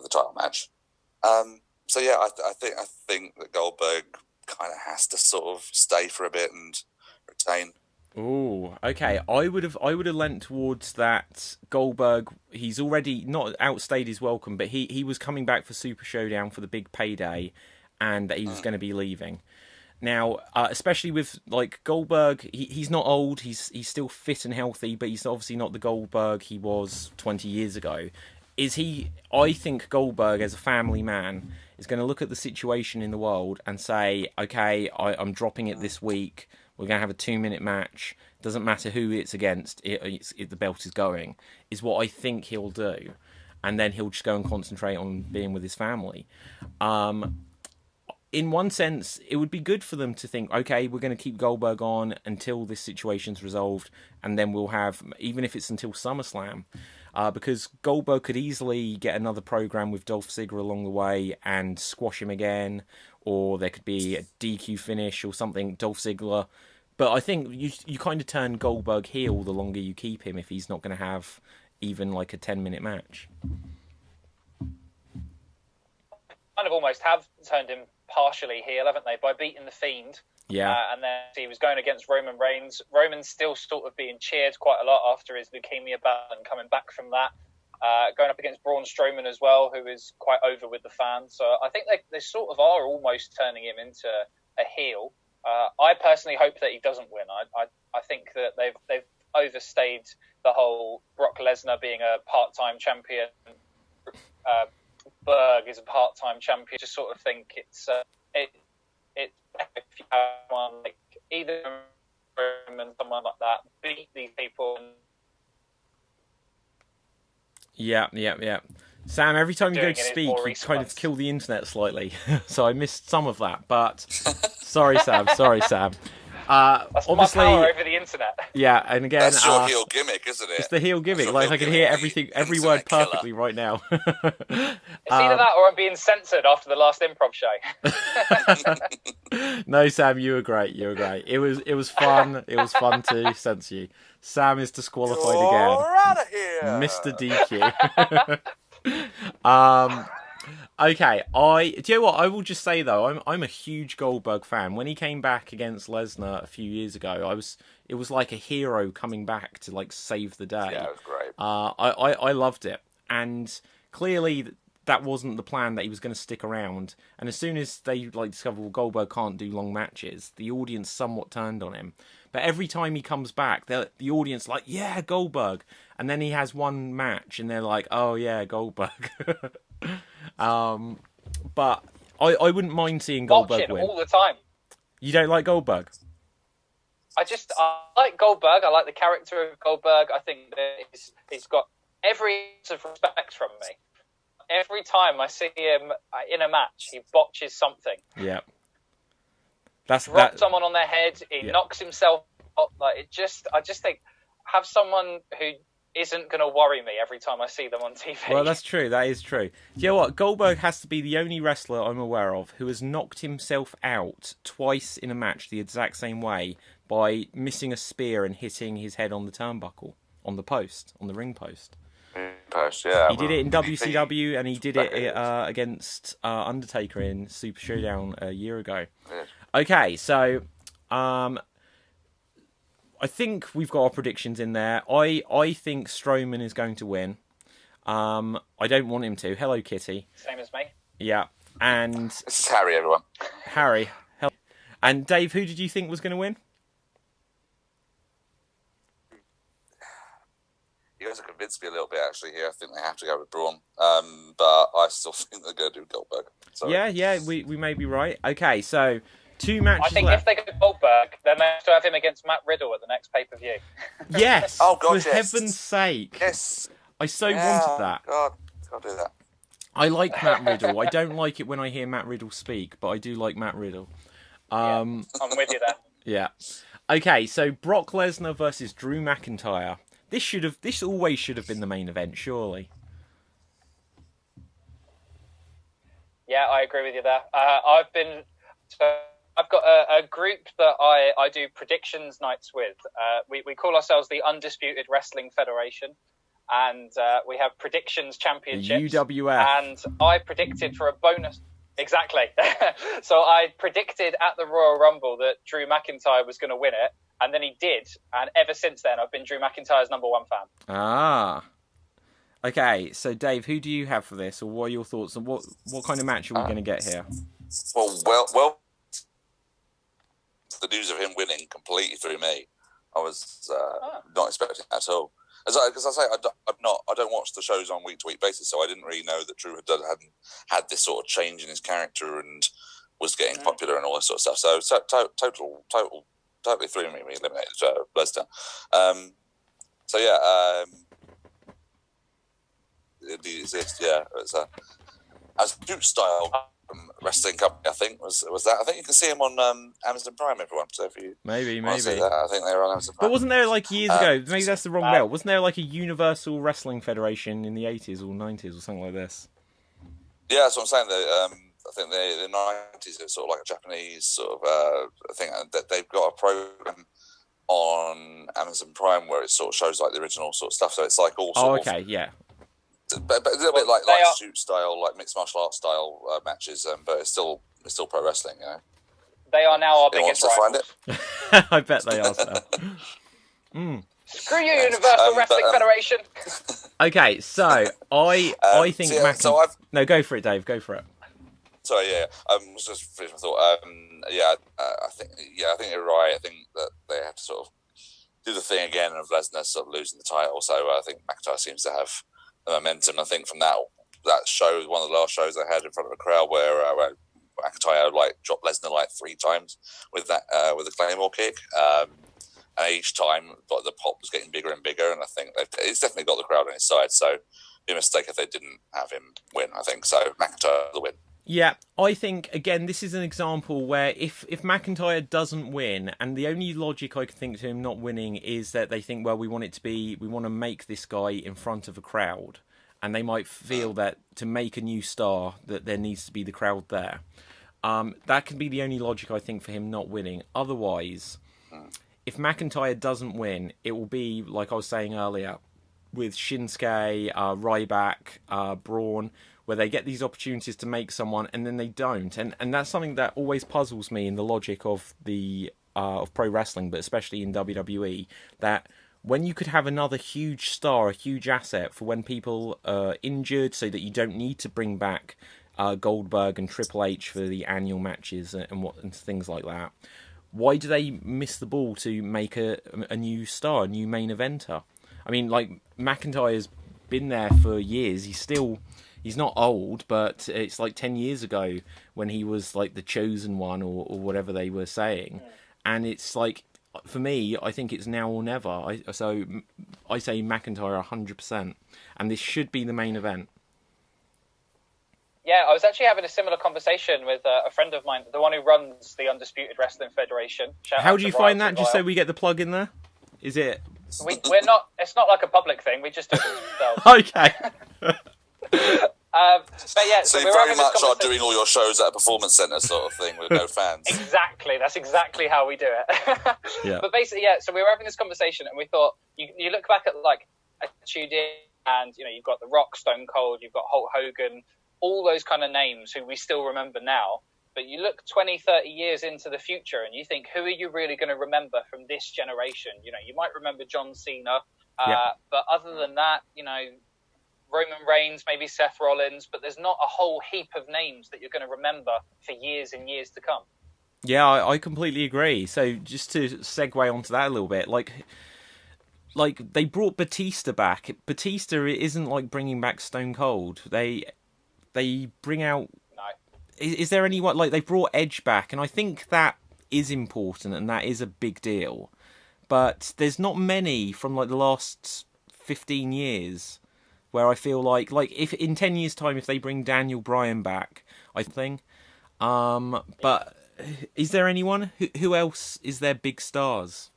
title match. So yeah, I think that Goldberg kind of has to sort of stay for a bit and retain. Ooh, okay. I would have lent towards that. Goldberg, he's already not outstayed his welcome, but he was coming back for Super Showdown for the big payday, and that he was going to be leaving. Now, especially with like Goldberg, he's not old. He's still fit and healthy, but he's obviously not the Goldberg he was 20 years ago. Is he? I think Goldberg, as a family man, is going to look at the situation in the world and say, "Okay, I'm dropping it this week. We're going to have a 2-minute match. Doesn't matter who it's against. The belt is going." Is what I think he'll do, and then he'll just go and concentrate on being with his family. In one sense, it would be good for them to think, okay, we're going to keep Goldberg on until this situation's resolved, and then we'll have, even if it's until SummerSlam, because Goldberg could easily get another program with Dolph Ziggler along the way and squash him again, or there could be a DQ finish or something, Dolph Ziggler. But I think you kind of turn Goldberg heel the longer you keep him, if he's not going to have even like a 10-minute match. Kind of almost have turned him partially heel, haven't they, by beating the Fiend? Yeah. And then he was going against Roman Reigns. Roman's still sort of being cheered quite a lot after his leukemia battle and coming back from that. Going up against Braun Strowman as well, who is quite over with the fans. So I think they sort of are almost turning him into a heel. I personally hope that he doesn't win. I think that they've overstayed the whole Brock Lesnar being a part-time champion. Berg is a part-time champion. Just sort of think it's if you have one like either him and someone like that beat these people. Yeah. Sam, every time you go to speak, you kind of kill the internet slightly, so I missed some of that. But sorry, Sam. That's Obviously, my power over the internet. Yeah, and again, that's your heel gimmick, isn't it? It's the heel gimmick. Like I can hear every word perfectly right now. It's either that or I'm being censored after the last improv show. No, Sam, you were great. It was fun. It was fun to censor you. Sam is disqualified again. You're out of here, Mr. DQ. Okay, do you know what? I will just say though, I'm a huge Goldberg fan. When he came back against Lesnar a few years ago, it was like a hero coming back to like save the day. Yeah, it was great. I loved it, and clearly that wasn't the plan, that he was going to stick around. And as soon as they like discovered, well, Goldberg can't do long matches, the audience somewhat turned on him. But every time he comes back, the audience like, yeah, Goldberg, and then he has one match, and they're like, oh yeah, Goldberg. But I wouldn't mind seeing Goldberg win all the time. You don't like Goldberg? I like Goldberg. I like the character of Goldberg. I think that he's got every ounce of respect from me. Every time I see him in a match, he botches something. Yeah. Drops someone on their head. He knocks himself up. Like I just think, have someone who isn't going to worry me every time I see them on TV. Well, that's true. That is true. Do you know what? Goldberg has to be the only wrestler I'm aware of who has knocked himself out twice in a match the exact same way by missing a spear and hitting his head on the turnbuckle, on the post, on the ring post. Yeah. He did it in WCW, and he did it against Undertaker in Super Showdown a year ago. Yeah. Okay, so I think we've got our predictions in there. I think Strowman is going to win. I don't want him to. Hello, Kitty. Same as me. Yeah. And This is Harry, everyone. Harry. And Dave, who did you think was going to win? You guys have convinced me a little bit, actually, here. I think they have to go with Braun. But I still think they're going to do Goldberg. Sorry. Yeah, we may be right. Okay, so 2 matches I think left. if they go Goldberg, then they have to have him against Matt Riddle at the next pay-per-view. Yes! Oh, God, for yes. heaven's sake. Yes. I wanted that. God, I'll do that. I like Matt Riddle. I don't like it when I hear Matt Riddle speak, but I do like Matt Riddle. I'm with you there. Yeah. Okay, so Brock Lesnar versus Drew McIntyre. This always should have been the main event, surely. Yeah, I agree with you there. I've got a group that I do predictions nights with. We call ourselves the Undisputed Wrestling Federation, and we have predictions championships. UWF. And I predicted for a bonus. Exactly. So I predicted at the Royal Rumble that Drew McIntyre was going to win it, and then he did. And ever since then, I've been Drew McIntyre's number 1 fan. Ah. Okay, so Dave, who do you have for this, or what are your thoughts on what kind of match are we going to get here? Well, the news of him winning completely threw me. I was not expecting it at all. Because I say I don't watch the shows on week-to-week basis, so I didn't really know that Drew hadn't had this sort of change in his character and was getting popular and all this sort of stuff. So totally threw me. We eliminated Lesnar. It exists. Yeah, it's as Duke style wrestling company. I think was that. I think you can see him on Amazon Prime. Everyone, so if you maybe see that, I think they were on Amazon Prime. But wasn't there like years ago? Maybe that's the wrong belt. Wasn't there like a Universal Wrestling Federation in the 80s or 90s or something like this? Yeah, that's what I'm saying. I think the 90s is sort of like a Japanese sort of thing. That they've got a program on Amazon Prime where it sort of shows like the original sort of stuff. So it's like all sort of, yeah. But a little bit like shoot style, like mixed martial arts style matches, but it's still pro wrestling, you know. They are now our biggest rivals. Find it? I bet they are. Screw you, Universal Wrestling Federation. Okay, so I think No, go for it, Dave. Go for it. Sorry, yeah. Was just finish my thought. I think you're right. I think that they have to sort of do the thing again of Lesnar sort of losing the title. So I think McIntyre seems to have the momentum. I think from that show, one of the last shows I had in front of a crowd where McIntyre dropped Lesnar 3 times with a Claymore kick, and each time the pop was getting bigger and bigger. And I think it's definitely got the crowd on his side. So it'd be a mistake if they didn't have him win. I think so. McIntyre the win. Yeah, I think, again, this is an example where if McIntyre doesn't win, and the only logic I can think to him not winning is that they think, well, we want to make this guy in front of a crowd, and they might feel that to make a new star, that there needs to be the crowd there. That could be the only logic, I think, for him not winning. Otherwise, if McIntyre doesn't win, it will be, like I was saying earlier, with Shinsuke, Ryback, Braun, where they get these opportunities to make someone and then they don't, and that's something that always puzzles me in the logic of the of pro wrestling, but especially in WWE, that when you could have another huge star, a huge asset for when people are injured, so that you don't need to bring back Goldberg and Triple H for the annual matches and things like that. Why do they miss the ball to make a new star, a new main eventer? I mean, like McIntyre's been there for years. He's not old, but it's like 10 years ago when he was like the chosen one or whatever they were saying. And it's like, for me, I think it's now or never. So I say McIntyre 100%. And this should be the main event. Yeah, I was actually having a similar conversation with a friend of mine, the one who runs the Undisputed Wrestling Federation. How do you find that, just so we get the plug in there? Is it... We're not. It's not like a public thing. We just do it ourselves. Okay. But yeah, so you very much are doing all your shows at a performance centre sort of thing with no fans. Exactly. That's exactly how we do it. Yeah. But basically, yeah. So we were having this conversation, and we thought you look back at Attitude Era, and you've got The Rock, Stone Cold, you've got Hulk Hogan, all those kind of names who we still remember now. but you look 20, 30 years into the future and you think, who are you really going to remember from this generation? You know, you might remember John Cena, but other than that, you know, Roman Reigns, maybe Seth Rollins, but there's not a whole heap of names that you're going to remember for years and years to come. Yeah, I completely agree. So just to segue onto that a little bit, like they brought Batista back. Batista isn't like bringing back Stone Cold. They bring out. No. Is there anyone like they brought Edge back, and I think that is important and that is a big deal. But there's not many from like the last 15 years where I feel like if in 10 years' time if they bring Daniel Bryan back, I think. But is there anyone who else is there big stars?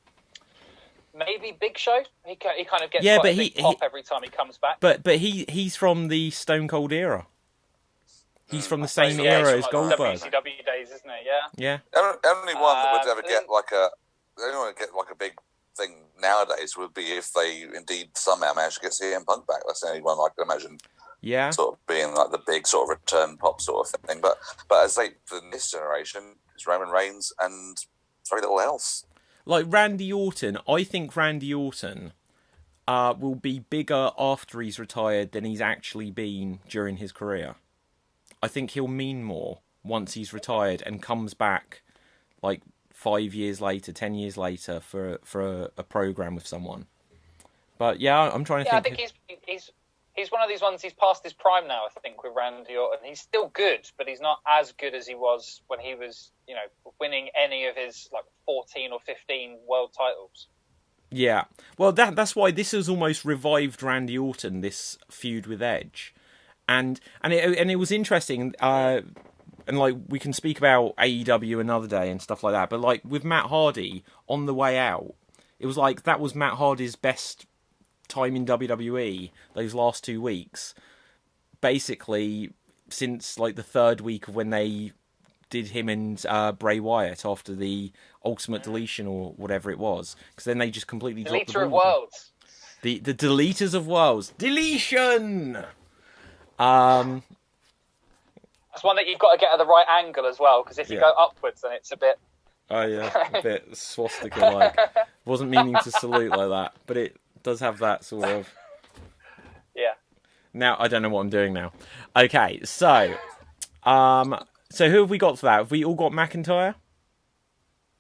Maybe Big Show. He kind of gets but a big pop every time he comes back. But he's from the Stone Cold era. He's from the same era as Goldberg. WCW days, isn't it? Yeah. Yeah. Only one that would ever get like a big thing nowadays would be if they indeed somehow managed to get CM Punk back. That's the only one I can imagine. Yeah. Sort of being like the big sort of return pop sort of thing. But as for this generation, it's Roman Reigns and very little else. Like Randy Orton, I think Randy Orton will be bigger after he's retired than he's actually been during his career. I think he'll mean more once he's retired and comes back like 5 years later, 10 years later for a program with someone. But yeah, I'm trying to think. I think he's one of these ones. He's past his prime now, I think, with Randy Orton. He's still good, but he's not as good as he was when he was, you know, winning any of his like 14 or 15 world titles. Yeah, well, that's why this has almost revived Randy Orton, this feud with Edge, and it was interesting. And like we can speak about AEW another day and stuff like that, but like with Matt Hardy on the way out, it was like that was Matt Hardy's best time in WWE those last 2 weeks, basically since like the third week of when they did him and Bray Wyatt after the Ultimate Deletion or whatever it was, because then they just completely dropped the ball. Deleter of Worlds. The Deleters of Worlds. Deletion! That's one that you've got to get at the right angle as well, because if you go upwards, then it's a bit... Oh yeah, a bit swastika-like. Wasn't meaning to salute like that, but it does have that sort of... Yeah. Now, I don't know what I'm doing now. Okay, so who have we got for that? Have we all got McIntyre?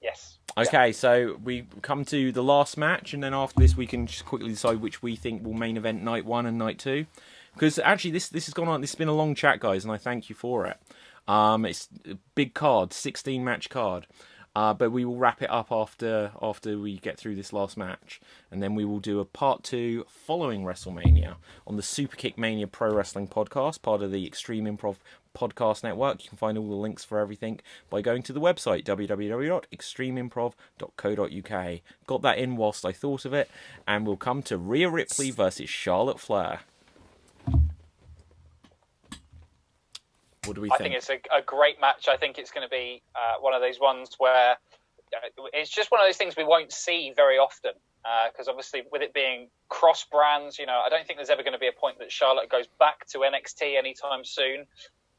Yes. Okay, so we come to the last match, and then after this we can just quickly decide which we think will main event night 1 and night 2. Because actually this has gone on, this has been a long chat, guys, and I thank you for it. It's a big card, 16 match card. But we will wrap it up after we get through this last match. And then we will do a part 2 following WrestleMania on the Superkick Mania Pro Wrestling Podcast, part of the Extreme Improv Podcast Network. You can find all the links for everything by going to the website, www.extremeimprov.co.uk. Got that in whilst I thought of it. And we'll come to Rhea Ripley versus Charlotte Flair. What do we think? I think it's a great match. I think it's going to be one of those ones where it's just one of those things we won't see very often. Because obviously with it being cross brands, you know, I don't think there's ever going to be a point that Charlotte goes back to NXT anytime soon.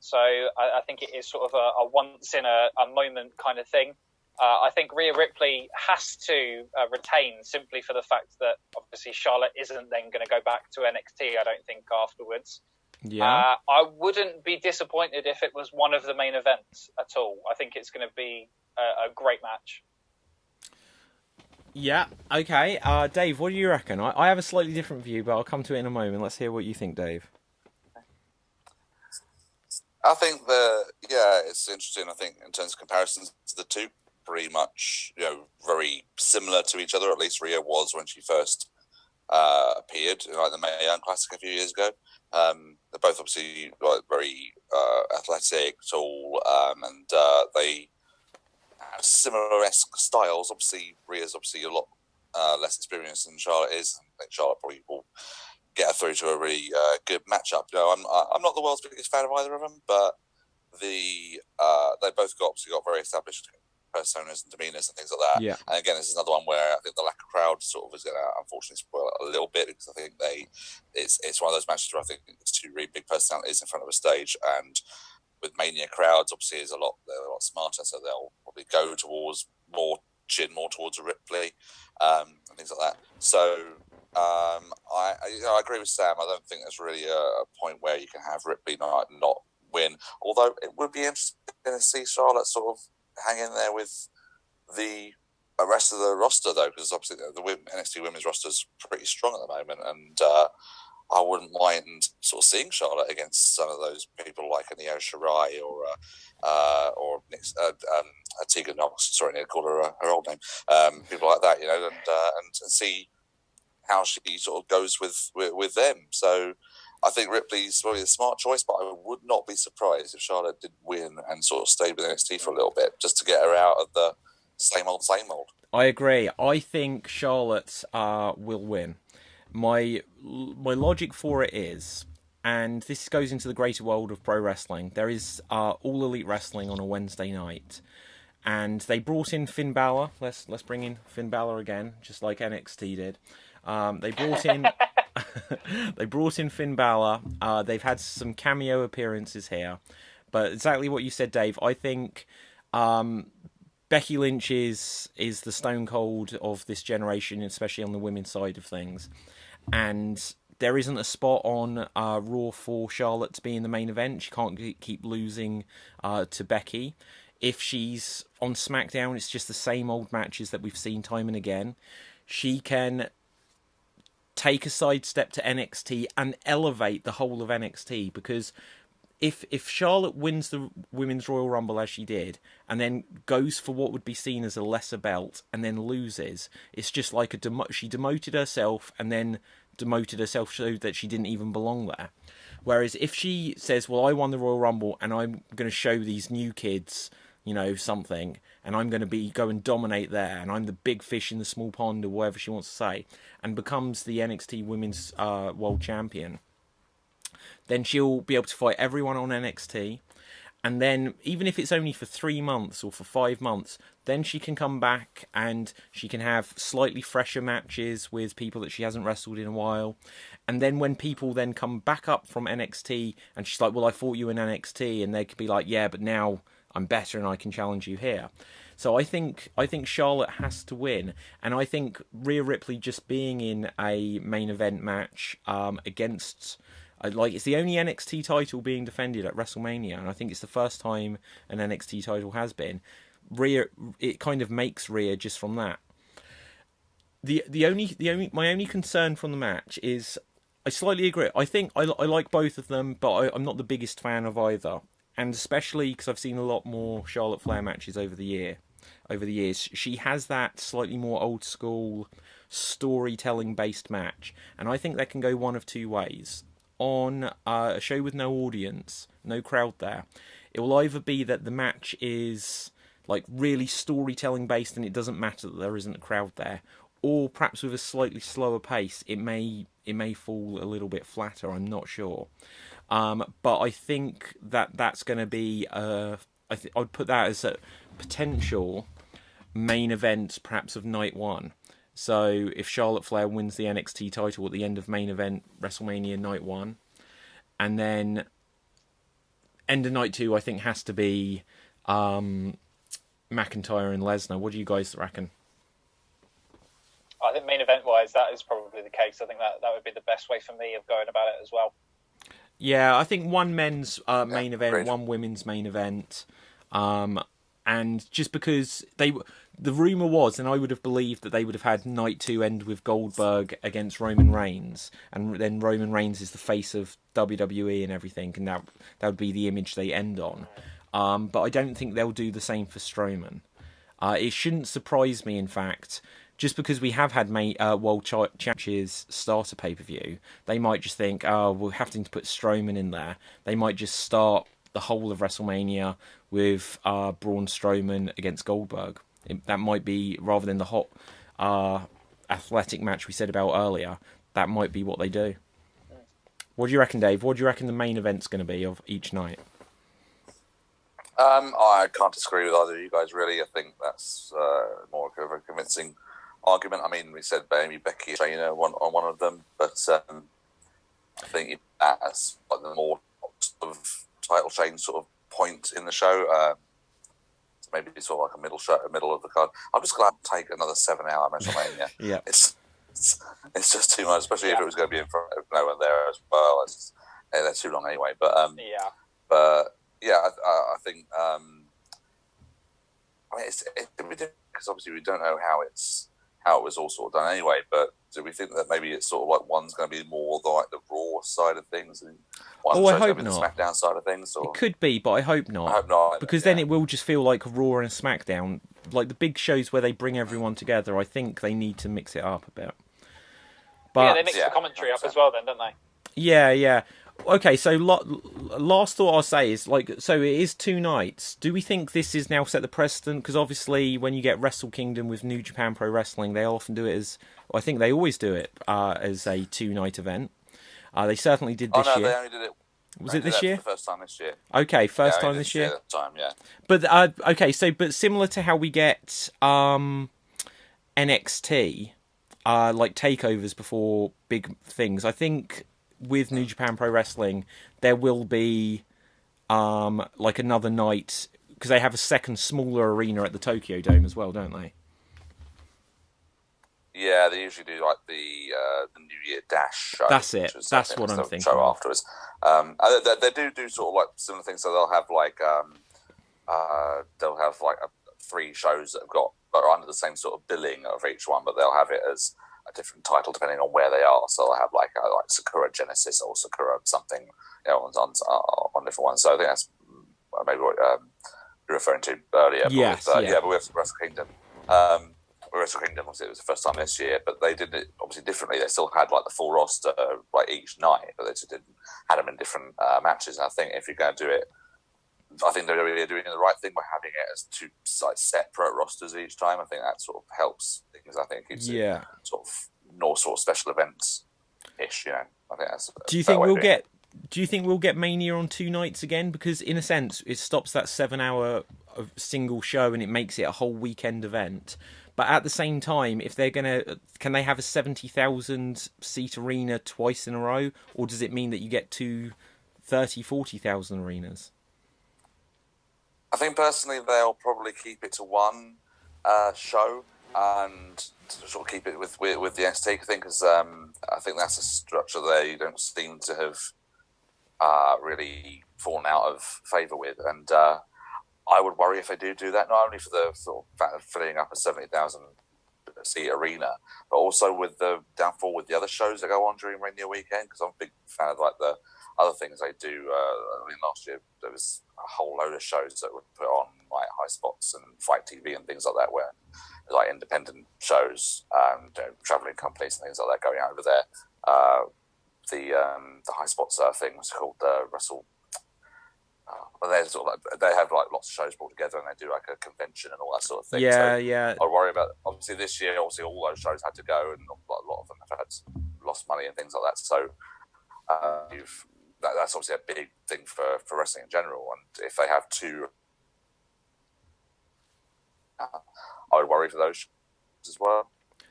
So I think it is sort of a once in a moment kind of thing. I think Rhea Ripley has to retain simply for the fact that obviously Charlotte isn't then going to go back to NXT, I don't think, afterwards. Yeah. I wouldn't be disappointed if it was one of the main events at all. I think it's going to be a great match. Yeah, okay. Dave, what do you reckon? I have a slightly different view, but I'll come to it in a moment. Let's hear what you think, Dave. I think it's interesting. I think in terms of comparisons to the two, pretty much, very similar to each other. At least Rhea was when she first appeared in like the Mania Classic a few years ago. They're both obviously very athletic, tall, and they have similar-esque styles. Obviously, Rhea's obviously a lot less experienced than Charlotte is. I think Charlotte probably will get her through to a really good matchup. I'm not the world's biggest fan of either of them, but they both obviously got very established personas and demeanors and things like that. Yeah. And again, this is another one where I think the lack of crowd sort of is going to unfortunately spoil it a little bit, because I think it's one of those matches where I think it's two really big personalities in front of a stage, and with Mania crowds, obviously, they're a lot smarter, so they'll probably go towards more towards a Ripley and things like that. So I agree with Sam. I don't think there's really a point where you can have Ripley not win. Although it would be interesting to see Charlotte sort of hang in there with the rest of the roster, though, because obviously the NXT Women's roster is pretty strong at the moment, and I wouldn't mind sort of seeing Charlotte against some of those people like an Io Shirai or Tegan Knox. Sorry, I need to call her her old name. People like that, and see how she sort of goes with them. So I think Ripley's probably a smart choice, but I would not be surprised if Charlotte did win and sort of stayed with NXT for a little bit, just to get her out of the same old. I agree. I think Charlotte will win. My logic for it is, and this goes into the greater world of pro wrestling, there is All Elite Wrestling on a Wednesday night, and they brought in Finn Balor. Let's bring in Finn Balor again, just like NXT did. They brought in Finn Balor. They've had some cameo appearances here, but exactly what you said, Dave. I think Becky Lynch is the Stone Cold of this generation, especially on the women's side of things. And there isn't a spot on Raw for Charlotte to be in the main event. She can't keep losing to Becky. If she's on SmackDown, it's just the same old matches that we've seen time and again. She can take a sidestep to NXT and elevate the whole of NXT, because if Charlotte wins the Women's Royal Rumble as she did, and then goes for what would be seen as a lesser belt, and then loses, it's just like she demoted herself, and then demoted herself so that she didn't even belong there. Whereas if she says, well, I won the Royal Rumble, and I'm going to show these new kids, something, and I'm going to go and dominate there, and I'm the big fish in the small pond, or whatever she wants to say, and becomes the NXT Women's World Champion, then she'll be able to fight everyone on NXT. And then, even if it's only for 3 months or for 5 months, then she can come back and she can have slightly fresher matches with people that she hasn't wrestled in a while. And then when people then come back up from NXT and she's like, well, I fought you in NXT, and they could be like, yeah, but now I'm better and I can challenge you here. So I think Charlotte has to win, and I think Rhea Ripley just being in a main event match against... it's the only NXT title being defended at WrestleMania, and I think it's the first time an NXT title has been. Rhea, it kind of makes Rhea just from that. My only concern from the match is, I slightly agree. I think I like both of them, but I'm not the biggest fan of either, and especially because I've seen a lot more Charlotte Flair matches over the years. She has that slightly more old school storytelling based match, and I think that can go one of two ways. On a show with no audience, no crowd there, it will either be that the match is like really storytelling based and it doesn't matter that there isn't a crowd there, or perhaps with a slightly slower pace, it may fall a little bit flatter. I'm not sure, but I think that's going to be I'd put that as a potential main event, perhaps of night one. So if Charlotte Flair wins the NXT title at the end of main event WrestleMania night one, and then end of night two, I think has to be McIntyre and Lesnar. What do you guys reckon? I think main event wise, that is probably the case. I think that would be the best way for me of going about it as well. Yeah, I think one men's main event, great. One women's main event. And just because the rumour was, and I would have believed that they would have had night two end with Goldberg against Roman Reigns, and then Roman Reigns is the face of WWE and everything, and that would be the image they end on. But I don't think they'll do the same for Strowman. It shouldn't surprise me, in fact, just because we have had World Championships start a pay-per-view, they might just think, we're having to put Strowman in there. They might just start the whole of WrestleMania with Braun Strowman against Goldberg. That might be, rather than the hot athletic match we said about earlier, that might be what they do. What do you reckon, Dave? What do you reckon the main event's going to be of each night? I can't disagree with either of you guys, really. I think that's more of a convincing argument. I mean, we said maybe Becky and Shayna on one of them, but I think that's like the more sort of title change sort of point in the show. Maybe sort of like a middle of the card. I'm just glad to take another 7-hour WrestleMania. Yeah, it's just too much, especially if it was going to be in front of no one there as well. They're too long anyway. But I think I mean it's because obviously we don't know how it was all sort of done anyway. But do we think that maybe it's sort of like one's going to be more like the Raw side of things, and one's I hope going to be not. the SmackDown side of things? Or? It could be, but I hope not. I hope not. Because then it will just feel like Raw and SmackDown, like the big shows where they bring everyone together. I think they need to mix it up a bit. But they mix the commentary up as well, then, don't they? Yeah. Okay, so last thought I'll say is, so it is 2 nights. Do we think this is now set the precedent? Because obviously when you get Wrestle Kingdom with New Japan Pro Wrestling, they often do it as, I think they always do it as a 2-night event. They certainly did this year. They only did it. Was it this year? For the first time this year. Okay, first time this year. Yeah. But but similar to how we get NXT, like takeovers before big things, I think with New Japan Pro Wrestling there will be like another night, because they have a second smaller arena at the Tokyo Dome as well, don't they? Yeah, they usually do like the New Year Dash show. That's it. That's what I'm thinking. Show afterwards. They do sort of like similar things. So they'll have like 3 shows that are under the same sort of billing of each one, but they'll have it as a different title depending on where they are. So they'll have like Sakura Genesis or Sakura something, on different ones. So I think that's maybe what you're referring to earlier. Yes, but with Wrestle Kingdom. Wrestle Kingdom, obviously, it was the first time this year, but they did it obviously differently. They still had like the full roster like each night, but they just had them in different matches. And I think if you're going to do it, I think they're really doing the right thing by having it as 2 separate rosters each time. I think that sort of helps things. I think it keeps it sort of more sort of special events ish. I think that's. Do you think we'll get Mania on 2 nights again? Because in a sense, it stops that 7-hour single show and it makes it a whole weekend event. But at the same time, if they're can they have a 70,000 seat arena twice in a row, or does it mean that you get 2 40,000 arenas? I think personally they'll probably keep it to 1 show and sort of keep it with the NXT thing, because I think that's a structure they don't seem to have really fallen out of favour with, and I would worry if they do that, not only for the sort of fact of filling up a 70,000 seat arena, but also with the downfall with the other shows that go on during Mania weekend, because I'm a big fan of like the other things they do. I mean, last year there was a whole load of shows that would put on like High Spots and Fight TV and things like that, where like independent shows, travelling companies and things like that going out over there. The High Spots thing was called Wrestle. They have like lots of shows brought together, and they do like a convention and all that sort of thing. Yeah. I worry about obviously this year. Obviously, all those shows had to go, and a lot of them have had lost money and things like that. So that's obviously a big thing for wrestling in general. And if they have 2, I would worry for those shows as well.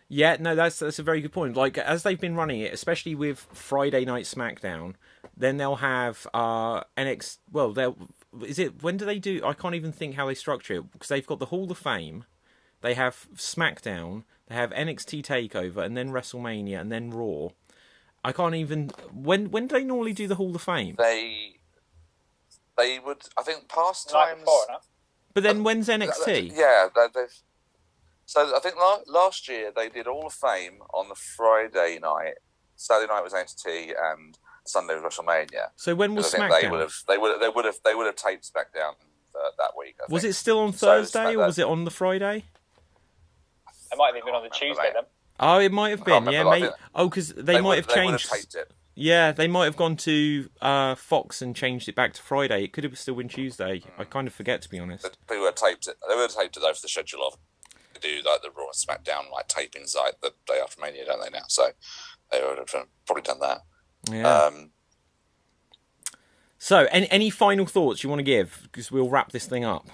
Yeah, no, that's a very good point. Like, as they've been running it, especially with Friday Night SmackDown, then they'll have NXT. Well, when do they do? I can't even think how they structure it, because they've got the Hall of Fame, they have SmackDown, they have NXT Takeover, and then WrestleMania, and then Raw. I can't even. When do they normally do the Hall of Fame? They would. I think past times. Before, no? But then when's NXT? Yeah, so I think last year they did Hall of Fame on the Friday night. Saturday night was NXT, and Sunday was WrestleMania. So when was SmackDown? They would have taped SmackDown that week. I was think. It still on Thursday, or was it on the Friday? It might have even been on the Tuesday then. Oh, it might have been. Yeah, mate. Oh, because they might have changed. They would have taped it. Yeah, they might have gone to Fox and changed it back to Friday. It could have still been Tuesday. I kind of forget, to be honest. They would have taped it. They would have taped it though for the schedule of. They do like the Raw and SmackDown like tapings like the day after Mania, don't they now? So they would have probably done that. Yeah. So, any final thoughts you want to give? Because we'll wrap this thing up.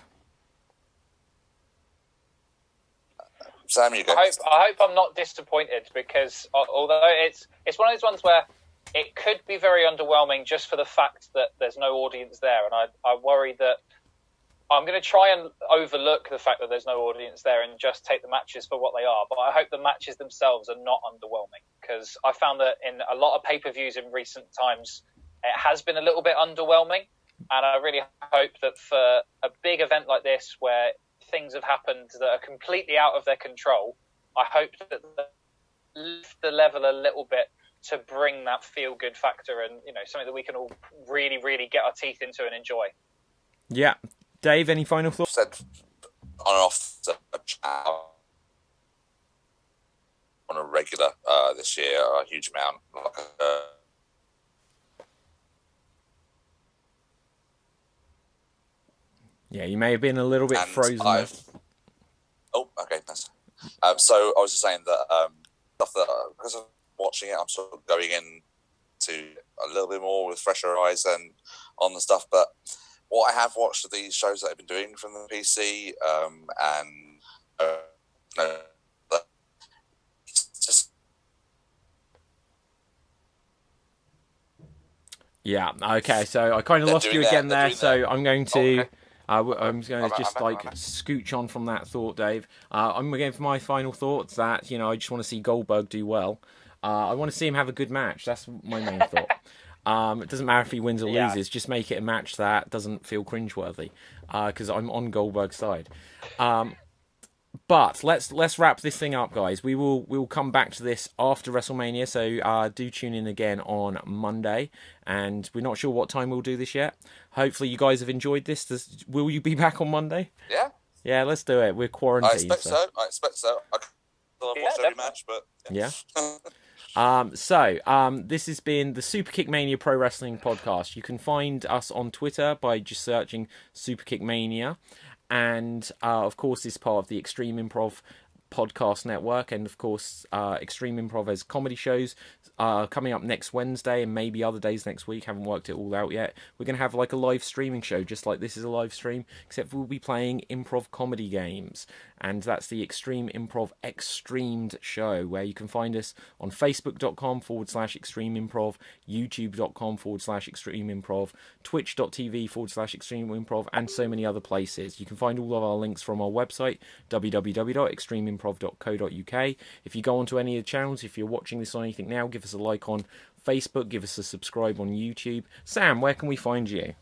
Sam, you go. I hope I'm not disappointed, because although it's one of those ones where it could be very underwhelming just for the fact that there's no audience there. And I worry that I'm going to try and overlook the fact that there's no audience there and just take the matches for what they are. But I hope the matches themselves are not underwhelming, because I found that in a lot of pay-per-views in recent times, it has been a little bit underwhelming. And I really hope that for a big event like this, where things have happened that are completely out of their control, I hope that they lift the level a little bit to bring that feel-good factor and, you know, something that we can all really, really get our teeth into and enjoy. Yeah. Dave, any final thoughts? Said on and off on a regular this year, a huge amount. Yeah, you may have been a little bit frozen. Oh, okay, nice. So I was just saying that stuff that because I'm watching it, I'm sort of going in to a little bit more with fresher eyes and on the stuff. But what I have watched of these shows that I've been doing from the PC, it's just yeah. Okay, so I kind of lost you again there. So I'm going to. I'm going to just scooch on from that thought, Dave. I'm going for my final thoughts that, you know, I just want to see Goldberg do well. I want to see him have a good match. That's my main thought. It doesn't matter if he wins or loses. Just make it a match that doesn't feel cringeworthy, because I'm on Goldberg's side. But let's wrap this thing up, guys. We'll come back to this after WrestleMania, so do tune in again on Monday. And we're not sure what time we'll do this yet. Hopefully, you guys have enjoyed this. Will you be back on Monday? Yeah. Yeah, let's do it. We're quarantined. I expect so. I still have watched every match, but yeah. This has been the Superkick Mania Pro Wrestling Podcast. You can find us on Twitter by just searching Superkick Mania. And, of course, this is part of the Extreme Improv podcast network. And, of course, Extreme Improv has comedy shows coming up next Wednesday and maybe other days next week. Haven't worked it all out yet. We're going to have like a live streaming show, just like this is a live stream, except we'll be playing improv comedy games. And that's the Extreme Improv Extremed show, where you can find us on facebook.com/Extreme Improv, youtube.com/Extreme Improv, twitch.tv/Extreme Improv, and so many other places. You can find all of our links from our website, www.extremeimprov.co.uk. If you go onto any of the channels, if you're watching this on anything now, give us a like on Facebook, give us a subscribe on YouTube. Sam, where can we find you?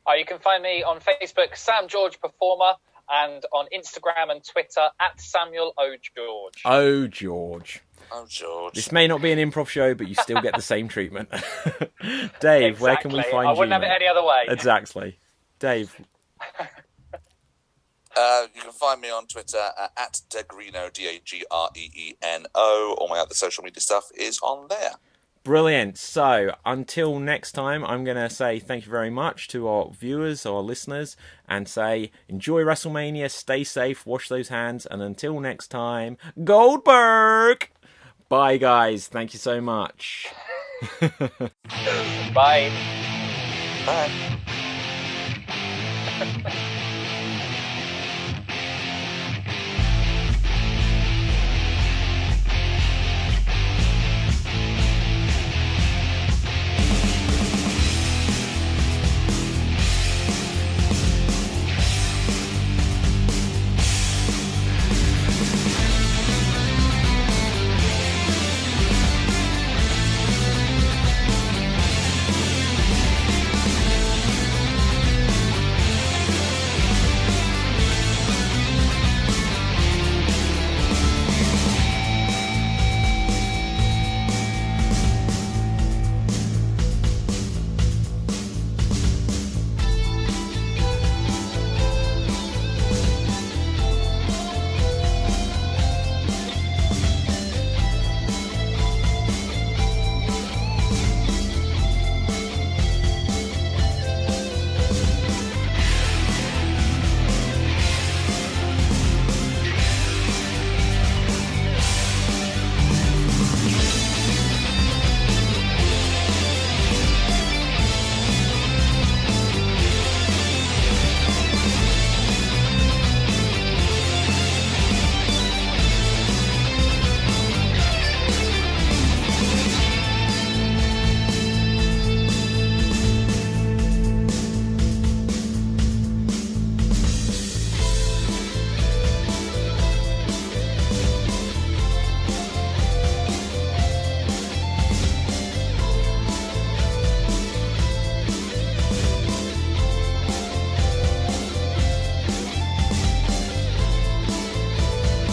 You can find me on Facebook, Sam George Performer, and on Instagram and Twitter @Samuel O. George. Oh, George. Oh, George. This may not be an improv show, but you still get the same treatment. Dave, exactly. Where can we find you? I wouldn't have it any other way. Exactly. Dave. You can find me on Twitter at Degreno, DAGREENO. All my other social media stuff is on there. Brilliant. So, until next time, I'm going to say thank you very much to our viewers, our listeners, and say enjoy WrestleMania, stay safe, wash those hands, and until next time, Goldberg! Bye, guys. Thank you so much. Bye. Bye.